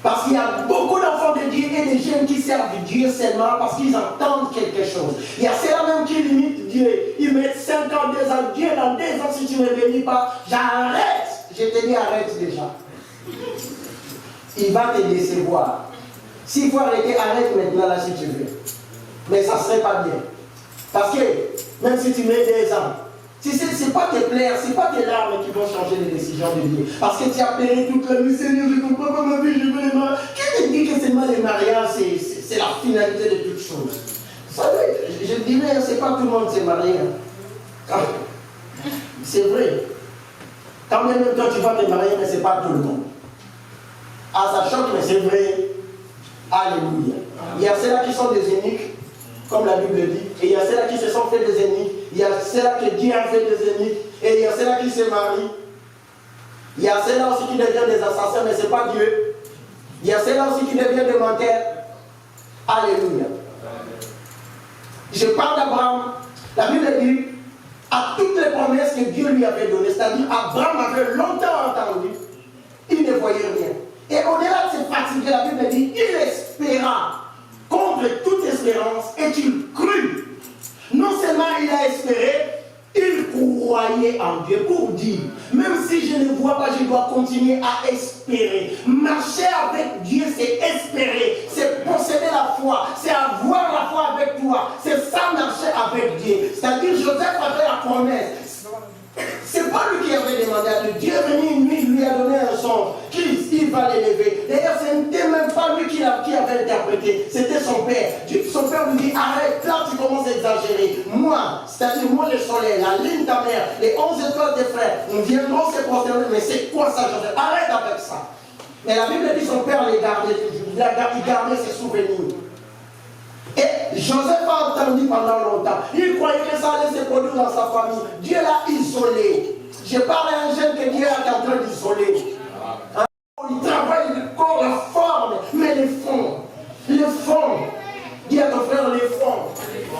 Parce qu'il y a beaucoup d'enfants de Dieu et des jeunes qui servent Dieu seulement parce qu'ils entendent quelque chose. Il y a ceux-là même qui limitent Dieu. Ils mettent 5 ans, 2 ans. Dieu, dans 2 ans, si tu ne me bénis pas, j'arrête. Je te dis arrête déjà. Il va te décevoir. S'il faut arrêter, arrête maintenant là si tu veux. Mais ça ne serait pas bien. Parce que même si tu mets 2 ans, ce n'est pas tes plaies, ce n'est pas tes larmes qui vont changer les décisions de Dieu. Parce que tu as pleuré toute la nuit, Seigneur, je ne comprends pas ma vie, je veux les marier. Qui te dit que seulement les mariages, c'est la finalité de toute chose? Vous savez, je dirais, ce n'est pas tout le monde qui s'est marié. C'est vrai. Quand même, toi, tu vas te marier, mais ce n'est pas tout le monde. Ah, ça choque, mais c'est vrai. Alléluia. Il y a ceux-là qui sont des eunuques, comme la Bible dit, et il y a ceux-là qui se sont fait des eunuques, il y a ceux-là que Dieu a fait des eunuques, et il y a ceux-là qui se marient. Il y a ceux-là aussi qui deviennent des assassins, mais ce n'est pas Dieu. Il y a ceux-là aussi qui deviennent des menteurs. Alléluia. Je parle d'Abraham. La Bible dit, à toutes les promesses que Dieu lui avait données, c'est-à-dire Abraham avait longtemps entendu, il ne voyait rien. Et au-delà de ses fatigues, la Bible dit, il espéra contre toute espérance et il crut. Non seulement il a espéré, il croyait en Dieu pour dire, même si je ne vois pas, je dois continuer à espérer. Marcher avec Dieu, c'est espérer, c'est posséder la foi, c'est avoir la foi avec toi. C'est ça, marcher avec Dieu. C'est-à-dire, Joseph avait la promesse. C'est pas lui qui avait demandé à Dieu. Dieu est venu une nuit, lui a donné un songe. Il va l'élever. D'ailleurs, ce n'était même pas lui qui avait interprété. C'était son père. Son père lui dit, arrête, là tu commences à exagérer. Moi, c'est-à-dire moi le soleil, la ligne de ta mère, les 11 étoiles des frères, nous viendrons se prosterner. Mais c'est quoi ça, Joseph? Arrête avec ça. Mais la Bible dit son père les gardait toujours. Il gardait ses souvenirs. Et Joseph a entendu pendant longtemps. Il croyait que ça allait se produire dans sa famille. Dieu l'a isolé. Je parle à un jeune que Dieu est en train d'isoler. Il travaille le corps, la forme, mais les fonds. Les fonds. Dis à ton frère les fonds.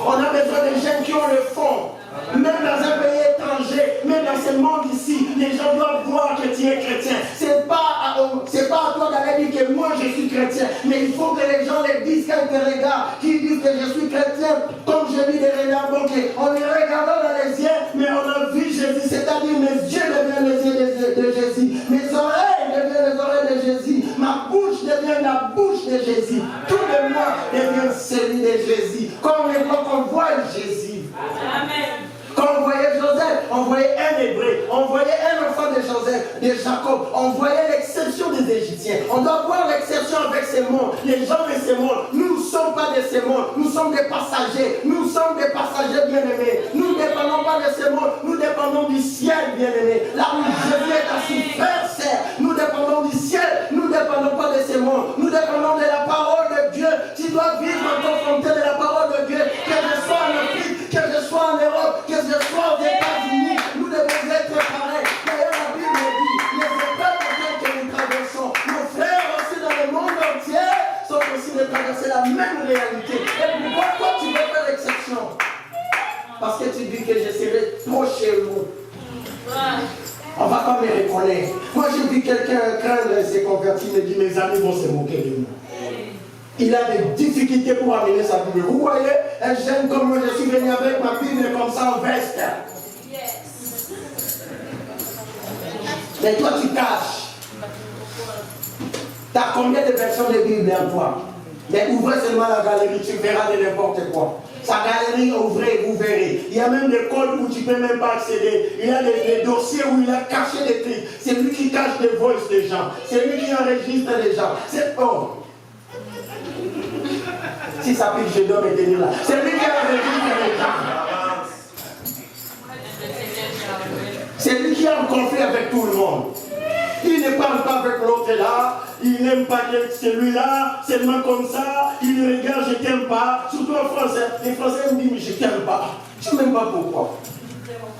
On a besoin de jeunes qui ont le fond. Même dans un pays étranger, même dans ce monde ici, les gens doivent voir que tu es chrétien. C'est pas à toi d'aller dire que moi je suis chrétien, mais il faut que les gens les disent quand ils te regardent, qu'ils disent que je suis chrétien. Comme je dis des regards, on les regarde dans les yeux, mais on a vu Jésus, c'est-à-dire mes yeux deviennent les yeux de Jésus, mes oreilles deviennent les oreilles de Jésus, ma bouche devient la bouche de Jésus, tout de moi devient celui de Jésus. Comme les gens qu'on voit Jésus. Amen. Quand on voyait Joseph, on voyait un Hébreu, on voyait un enfant de Joseph, de Jacob, on voyait l'exception des Égyptiens. On doit voir l'exception avec ces mondes, les gens de ces mondes. Nous ne sommes pas de ces mondes, nous sommes des passagers, nous sommes des passagers bien-aimés. Nous ne dépendons pas de ces mondes, nous dépendons du ciel bien-aimé. Là où Jésus est assis, frère, sœur, nous dépendons du ciel, nous ne dépendons pas de ces mondes, nous dépendons de la parole de Dieu. Tu dois vivre en confronté de la parole de Dieu, que je sois en Afrique, que je sois en Europe, que je sois aux États-Unis, nous devons être pareils. D'ailleurs, la Bible dit, les épreuves que nous traversons, nos frères aussi dans le monde entier sont aussi de traverser la même réalité. Et pourquoi toi tu veux faire l'exception? Parce que tu dis que je serai trop chez vous. On ne va pas me reconnaître. Moi, j'ai vu quelqu'un craindre et s'est converti, me dit mes amis vont se moquer de moi. Il a des difficultés pour amener sa Bible. Vous voyez, un jeune comme moi, je suis venu avec ma Bible comme ça en veste. Yes. Mais toi, tu caches. Tu as combien de versions de Bible en toi? Mais ouvrez seulement la galerie, tu verras de n'importe quoi. Sa galerie, ouvrez, vous verrez. Il y a même des codes où tu ne peux même pas accéder. Il y a des dossiers où il a caché des trucs. C'est lui qui cache les voices des gens. C'est lui qui enregistre les gens. C'est homme. Si ça pique, je dois me tenir là. C'est lui qui enregistre les gens. C'est lui qui est en conflit avec tout le monde. Il ne parle pas avec l'autre là, il n'aime pas celui-là, seulement comme ça, il me regarde, je t'aime pas. Surtout en français, les Français me disent, mais je t'aime pas. Tu m'aimes pas pourquoi?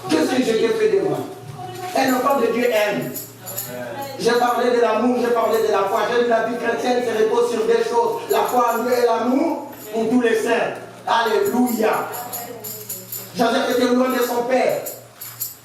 Qu'est-ce que je t'ai fait de moi? Un enfant de Dieu aime. J'ai parlé de l'amour, j'ai parlé de la foi. J'ai dit la vie chrétienne se repose sur des choses. La foi en Dieu et l'amour pour tous les saints. Alléluia. Joseph était loin de son père.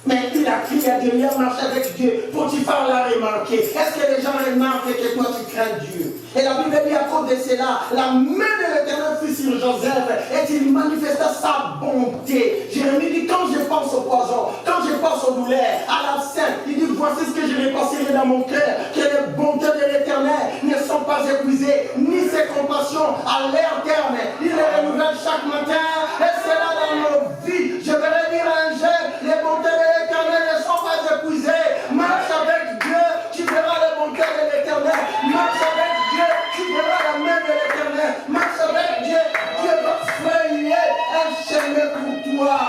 Mais il a crié à Dieu, il a marché avec Dieu. Potiphar l'a remarqué. Est-ce que les gens remarquent que toi tu crains Dieu? Et la Bible dit à cause de cela, la main de l'Éternel fut sur Joseph et il manifesta sa bonté. Jérémie dit, quand je pense au poison, quand je pense aux douleurs, à l'absence, il dit, voici ce que je vais passer dans mon cœur, que les bontés de l'Éternel ne sont pas épuisées, ni ses compassions à leur terme. Il les renouvelle chaque matin et c'est là dans nos vies. Je vais dire à un jeune, les bontés de l'Éternel ne sont pas épuisées. Marche avec Dieu, tu verras les bontés de l'Éternel. Marche avec Dieu, tu verras la main de l'Éternel. Marche avec Dieu, Dieu va frayer un chemin pour toi.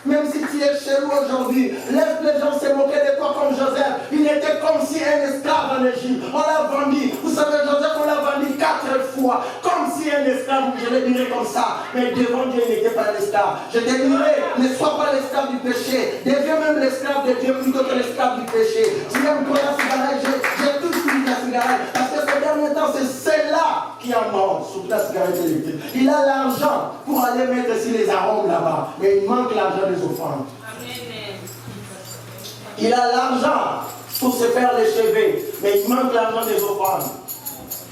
Même si tu es chez nous aujourd'hui, laisse les gens se moquer de toi comme Joseph. Il était comme si un esclave en Égypte. On l'a vendu. Vous savez, Joseph, on l'a vendu 4 fois. Comme si un esclave, je le dirais comme ça. Mais devant Dieu, il n'était pas un esclave. Je te dirais, ne sois pas l'esclave du péché. Deviens même l'esclave de Dieu plutôt que l'esclave du péché. Tu aimes toi la cigarette, j'ai toujours dit la cigarette. Parce que ces derniers temps, c'est celle-là qui en mange, surtout la cigarette électrique. Il a l'argent pour aller mettre sur les arômes là-bas. Mais il manque l'argent des offrandes. Il a l'argent pour se faire les cheveux, mais il manque l'argent des offrandes.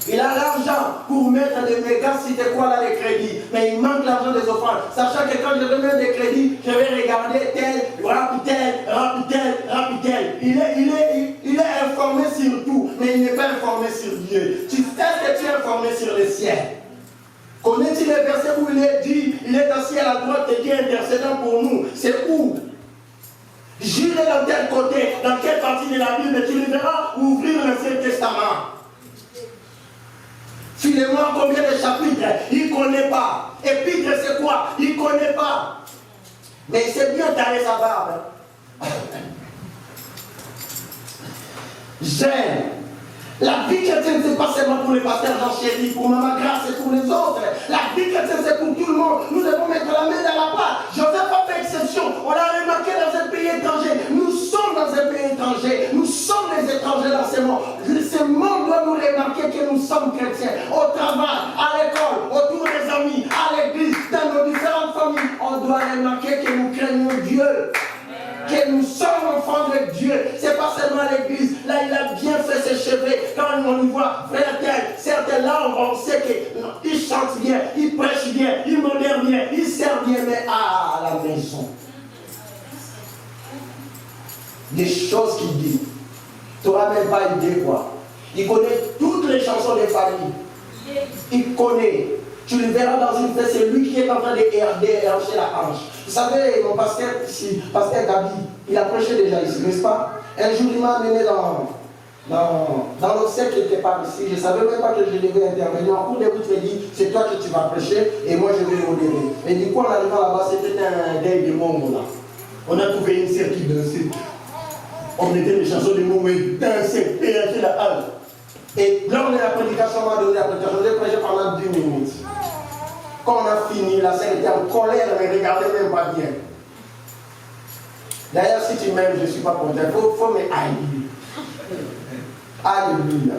Il a l'argent pour mettre des mégas, c'était quoi là les crédits, mais il manque l'argent des offrandes. Sachant que quand je vais mettre des crédits, je vais regarder tel, rapitel. Il est informé sur tout, mais il n'est pas informé sur Dieu. Est-ce que tu es informé sur le ciel? Connais-tu les versets où il est dit, il est assis à la droite de Dieu intercédant pour nous? C'est où? J'irai dans quel côté, dans quelle partie de la Bible tu le verras ouvrir l'Ancien Testament. Filemon, combien de chapitres? Il ne connaît pas. Épître, c'est quoi? Il ne connaît pas. Mais il sait bien tailler sa barbe. J'aime. La vie chrétienne, ce n'est pas seulement pour les pasteurs Jean Chéri, pour Maman Grâce et pour les autres. La vie chrétienne, c'est pour tout le monde. Nous devons mettre la main dans la pâte. Joseph a fait exception. On l'a remarqué dans un pays étrangers. Nous sommes dans un pays étranger. Nous sommes des étrangers dans ce monde. Ce monde doit nous remarquer que nous sommes chrétiens. Au travail, à l'école, autour des amis, à l'église, dans nos différentes familles. On doit remarquer que nous craignons Dieu. Que nous sommes enfants de Dieu. C'est pas seulement l'église. Là, il a bien fait ses cheveux. Quand on y voit, frère tel, certains là, on sait qu'ils chantent bien, ils prêchent bien, ils modèrent bien, ils servent bien, mais à la maison. Des choses qu'il dit. Tu n'auras même pas idée quoi. Il connaît toutes les chansons des familles. Il connaît. Tu le verras dans une fête, c'est lui qui est en train de déhancher la hanche. Vous savez, mon pasteur ici, pasteur Gabi, il a prêché déjà ici, n'est-ce pas? Un jour, il m'a amené dans l'obsèque quelque part ici. Je ne savais même pas que je devais intervenir. En cours de route, il m'a dit, c'est toi que tu vas prêcher et moi je vais modérer. Et du coup, en arrivant là-bas, c'était un deuil de Mongo là. On a trouvé une sœur qui dansait. On était les chansons de Mongo et dansait, déhancher la hanche. Et lors de la prédication, on m'a donné la prédication, je l'ai prêché pendant 2 minutes. Quand on a fini, la sœur était en colère, elle ne regardait même pas bien. D'ailleurs, si tu m'aimes, je ne suis pas content. Il faut me haïr. Alléluia.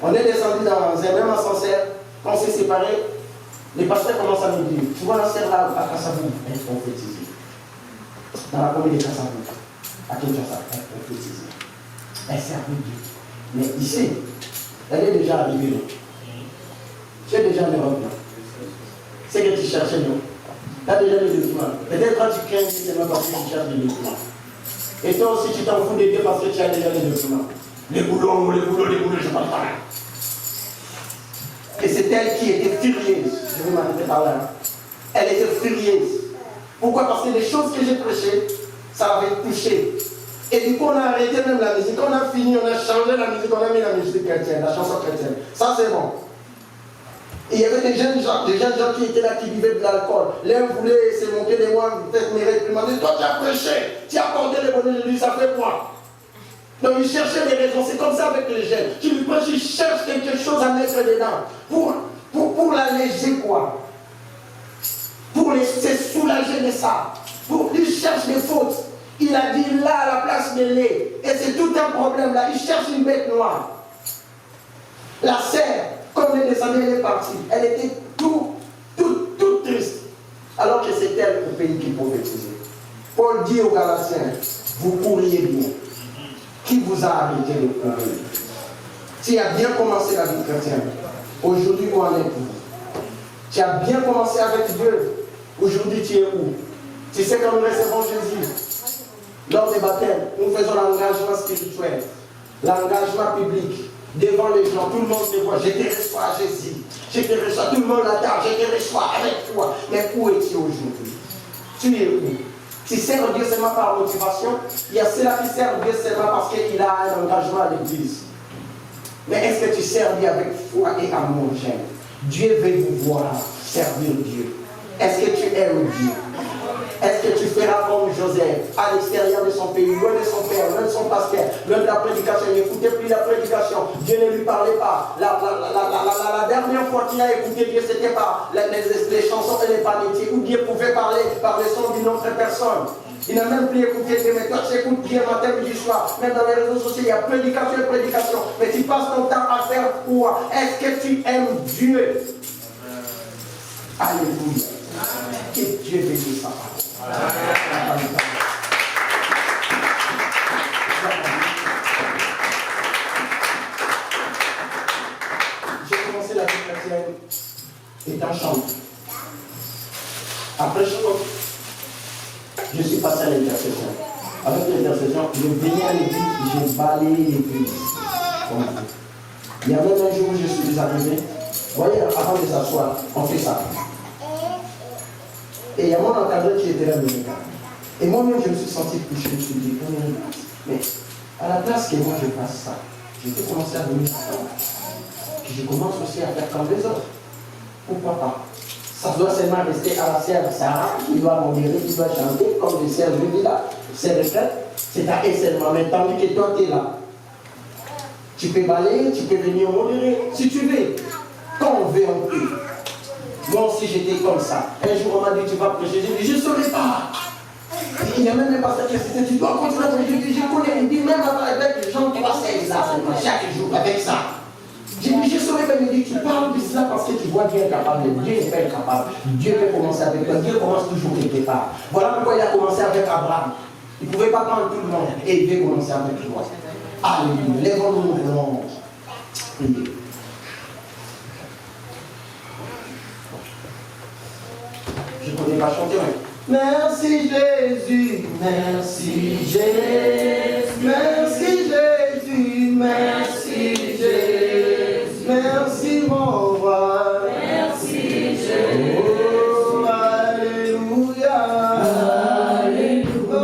On est descendu dans un même ascenseur. Quand on s'est séparés, les pasteurs commencent à me dire, tu vois la sœur là à Kassabou, elle est prophétisée. Dans la commune de Kassabou, à Kinshasa, elle est prophétisée. Elle sert de Dieu. Mais ici, elle est déjà arrivée là. Tu es déjà en Europe là. C'est que tu cherchais non. Tu as déjà les documents. Peut-être quand tu crains, c'est même parce que tu cherches les documents. Et toi aussi, tu t'en fous de Dieu parce que tu as déjà les documents. Les boulots, je ne parle pas. Et c'est elle qui était furieuse. Je vais m'arrêter par là. Elle était furieuse. Pourquoi? Parce que les choses que j'ai prêchées, ça avait touché. Et du coup, on a arrêté même la musique. Quand on a fini, on a changé la musique, on a mis la musique chrétienne, la chanson chrétienne. Ça, c'est bon. Et il y avait des jeunes gens qui étaient là, qui buvaient de l'alcool. L'un voulait se moquer de moi, peut-être me réprimander. Toi, tu as prêché, tu as porté le bonheur de lui, ça fait quoi? Donc, il cherchait des raisons. C'est comme ça avec les jeunes. Tu lui prêches, il cherche quelque chose à mettre dedans. Pour l'alléger, quoi. Pour se soulager de ça. Il cherche des fautes. Il a dit là, à la place de lait. Et c'est tout un problème là. Il cherche une bête noire. La sœur, comme elle descendait, elle est partie. Elle était toute triste. Alors que c'est elle au pays qui prophétisait. Paul dit aux Galatiens, vous courriez bien. Qui vous a arrêté de courir? Tu as bien commencé la vie chrétienne. Aujourd'hui, où en êtes-vous? Tu as bien commencé avec Dieu. Aujourd'hui, tu es où? Tu sais quand nous recevons Jésus, lors des baptêmes, nous faisons l'engagement spirituel, l'engagement public. Devant les gens, tout le monde te voit, je te reçois à Jésus, je te reçois, tout le monde l'attend, je te reçois avec toi. Mais où es-tu aujourd'hui? Tu es où? Tu sers Dieu seulement par motivation. Il y a ceux-là qui servent Dieu seulement parce qu'il a un engagement à l'église. Mais est-ce que tu sers Dieu avec foi et amour, j'aime? Dieu veut vous voir servir Dieu. Est-ce que tu aimes Dieu? Est-ce que tu feras comme Joseph, à l'extérieur de son pays, loin de son père, loin de son pasteur, loin de la prédication, il n'écoutait plus la prédication, Dieu ne lui parlait pas. La dernière fois qu'il a écouté Dieu, c'était pas les chansons et les panétiers, où Dieu pouvait parler par le son d'une autre personne. Il n'a même plus écouté Dieu, mais toi tu écoutes Dieu matin, midi, soir. Même dans les réseaux sociaux, il y a prédication et prédication. Mais tu passes ton temps à faire quoi? Est-ce que tu aimes Dieu? Alléluia. Que Dieu bénisse sa parole. J'ai commencé la vie chrétienne étant chanteur. Après je suis passé à l'intercession. Avec l'intercession, je venais à l'église, j'ai balayé l'église. Il y avait un jour où je suis arrivé. Vous voyez, avant de s'asseoir, on fait ça. Et il y a mon encadreur qui était là, et moi-même, je me suis senti touché. Je me suis dit, mais à la place que moi je fasse ça, je peux commencer à venir à ça. Puis je commence aussi à faire comme les autres. Pourquoi pas? Ça doit seulement rester à la sœur Sarah, qui doit modérer, qui doit chanter, comme les sœurs je dis là. C'est retraite, c'est à elle seulement. Mais tandis que toi, tu es là. Tu peux balayer, tu peux venir modérer, si tu veux. Quand on veut, on peut. Moi aussi, j'étais comme ça. Un jour, on m'a dit, tu vas prêcher. J'ai dit, je ne saurais pas. Il y a même un pasteur qui a dit, tu dois continuer à prier. Je connais, il dit, même avec les gens qui passent là, chaque jour, avec ça. J'ai dit, je saurais même dire, tu parles de cela parce que tu vois Dieu est capable, Dieu est pas capable. Dieu peut commencer avec toi, Dieu commence toujours quelque part. Voilà pourquoi il a commencé avec Abraham. Il ne pouvait pas prendre tout le monde et il veut commencer avec toi. Alléluia. Lèvons-nous, nous voulons prier. Je ne connais pas chanter. Merci Jésus, merci Jésus, merci Jésus, merci Jésus, merci mon roi, merci Jésus, oh, alléluia, alléluia, oh,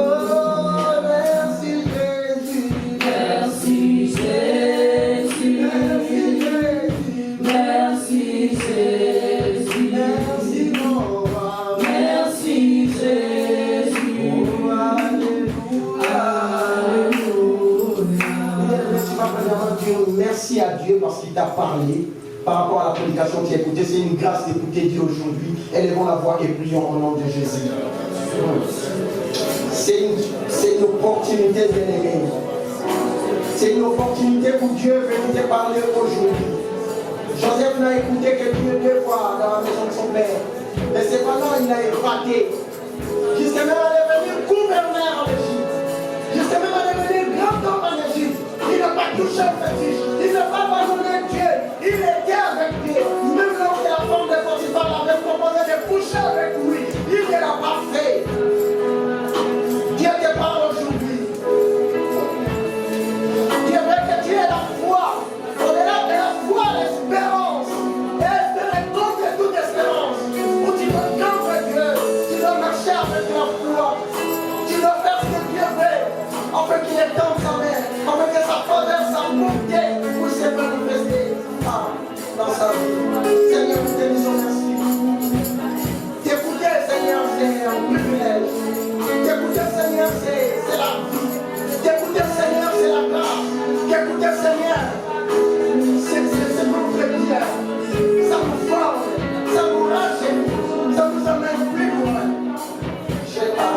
merci Jésus, merci Jésus, merci Jésus, merci Jésus, merci mon roi, merci Jésus, oh, alléluia, alléluia. Merci à Dieu parce qu'il t'a parlé par rapport à la prédication que tu as écoutée. C'est une grâce d'écouter Dieu aujourd'hui. Élevons la voix et prions au nom de Jésus. C'est une opportunité, bien-aimée. C'est une opportunité pour Dieu de venir te parler aujourd'hui. Joseph n'a écouté que Dieu 2 fois dans la maison de son père. Mais cependant, il a raté. Jusqu'à même à devenir gouverneur en Égypte. Jusqu'à même à devenir grand homme en Égypte. Il n'a pas touché au fétiche. Il n'a pas abandonné Dieu. Il était avec Dieu. Même lorsque la femme de Potiphar avait proposé de coucher avec lui, il ne l'a pas fait. Dieu te parle aujourd'hui. Dieu veut que tu aies la foi. Au-delà de la foi, l'espérance. Et espérer contre toute espérance. Où tu dois contre Dieu. Tu dois marcher avec la foi. Tu dois faire ce que Dieu veut. Afin qu'il étende sa main. Afin que sa faveur, sa bonté puisse se manifester dans sa vie. Seigneur, nous te disons merci. T'écouter, Seigneur, c'est un privilège. T'écouter, Seigneur, c'est la vie. T'écouter, Seigneur, c'est la grâce. T'écouter, Seigneur, c'est notre bien. Ça nous forme, ça nous rajeunit, ça nous amène plus loin. J'ai pas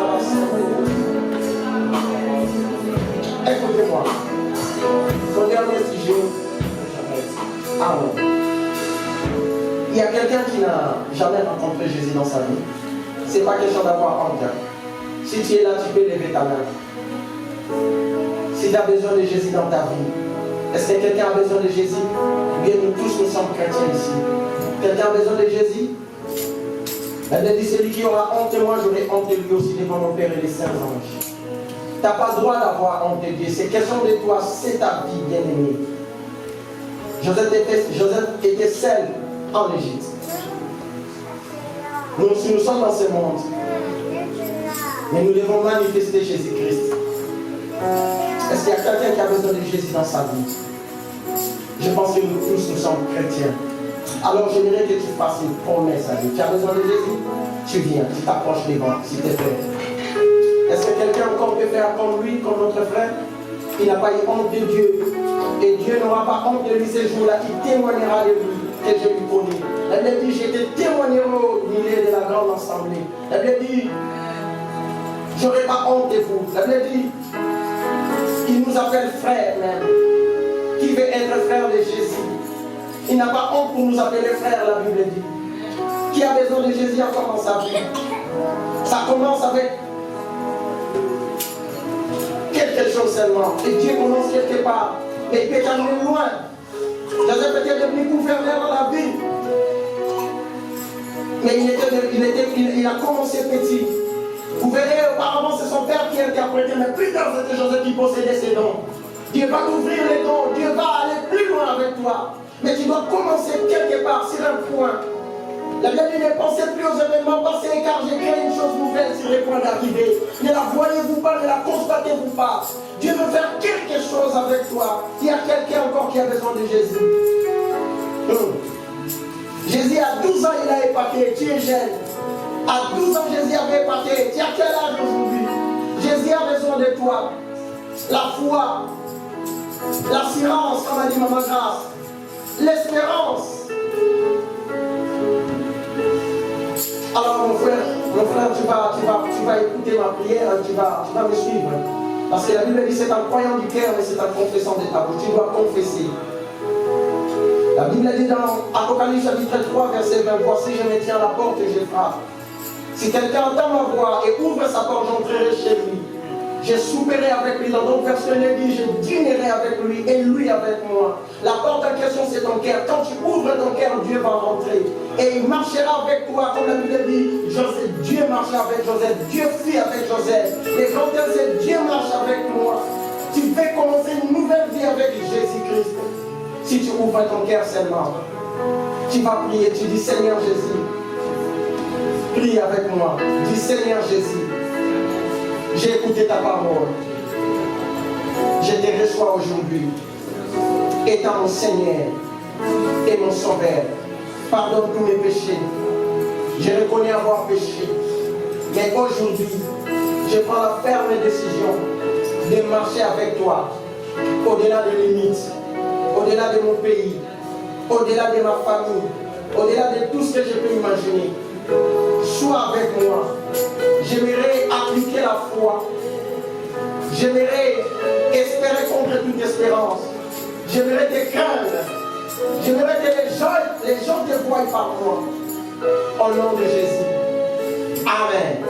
écoutez-moi. Son dernier sujet. Amen. Il y a quelqu'un qui n'a jamais rencontré Jésus dans sa vie. Ce n'est pas question d'avoir honte. Si tu es là, tu peux lever ta main. Si tu as besoin de Jésus dans ta vie, est-ce que quelqu'un a besoin de Jésus? Bien, nous tous, nous sommes chrétiens ici. Quelqu'un a besoin de Jésus? La Bible dit, celui qui aura honte, moi j'aurai honte de lui aussi devant mon Père et les saints anges. Tu n'as pas le droit d'avoir honte de Dieu. C'est question de toi, c'est ta vie, bien-aimée. Joseph était seul en Égypte. Nous sommes dans ce monde. Mais nous devons manifester Jésus-Christ. Est-ce qu'il y a quelqu'un qui a besoin de Jésus dans sa vie? Je pense que nous tous, nous sommes chrétiens. Alors j'aimerais que tu fasses une promesse à Dieu. Tu as besoin de Jésus? Tu viens, tu t'approches devant, s'il te plaît. Est-ce que quelqu'un encore peut faire comme lui, comme notre frère? Il n'a pas eu honte de Dieu. Et Dieu n'aura pas honte de lui ce jour-là. Il témoignera de lui que je lui connais. La Bible dit, je te témoignerai au milieu de la grande assemblée. La Bible dit, je n'aurai pas honte de vous. La Bible dit, il nous appelle frères même. Qui veut être frère de Jésus? Il n'a pas honte pour nous appeler frères, la Bible dit. Qui a besoin de Jésus encore dans sa vie? Ça commence avec quelque chose seulement. Et Dieu commence quelque part. Mais il peut t'amener loin. Joseph était devenu gouverneur dans la ville. Mais il a commencé petit. Vous verrez, auparavant, c'est son père qui interprétait, mais plus tard, c'était Joseph qui possédait ses dons. Dieu va t'ouvrir les dons, Dieu va aller plus loin avec toi. Mais tu dois commencer quelque part, sur un point. La Bible dit, ne pensez plus aux événements passés, car j'ai créé une chose nouvelle sur les points d'arrivée. Ne la voyez-vous pas, ne la constatez-vous pas. Dieu veut faire quelque chose avec toi. Il y a quelqu'un encore qui a besoin de Jésus. Jésus, à 12 ans, il a épaté. Tu es jeune. À 12 ans, Jésus avait épaté. Tu as quel âge aujourd'hui? Jésus a besoin de toi. La foi, l'assurance, comme a dit Maman Grace, l'espérance. Alors mon frère, tu vas écouter écouter ma prière, tu vas me suivre. Parce que la Bible dit c'est un croyant du cœur, mais c'est un confessant de ta bouche. Tu dois confesser. La Bible dit dans Apocalypse chapitre 3, verset 20, voici je me tiens à la porte et je frappe. Si quelqu'un entend ma voix et ouvre sa porte, j'entrerai chez lui. Je souperai avec lui. Dans d'autres versions, il dit, je dînerai avec lui et lui avec moi. La porte en question, c'est ton cœur. Quand tu ouvres ton cœur, Dieu va rentrer. Et il marchera avec toi, comme la Bible dit, Joseph, Dieu marche avec Joseph, Dieu fuit avec Joseph. Les grands termes, c'est Dieu marche avec moi. Tu veux commencer une nouvelle vie avec Jésus-Christ. Si tu ouvres ton cœur seulement, tu vas prier, tu dis Seigneur Jésus, prie avec moi. Dis Seigneur Jésus, j'ai écouté ta parole. Je te reçois aujourd'hui. Étant mon Seigneur et mon Sauveur. Pardonne tous mes péchés. Je reconnais avoir péché. Mais aujourd'hui, je prends la ferme décision de marcher avec toi. Au-delà des limites. Au-delà de mon pays. Au-delà de ma famille. Au-delà de tout ce que je peux imaginer. Sois avec moi. J'aimerais appliquer la foi. J'aimerais espérer contre toute espérance. J'aimerais te craindre. J'aimerais que les gens te voient par moi. Au nom de Jésus. Amen.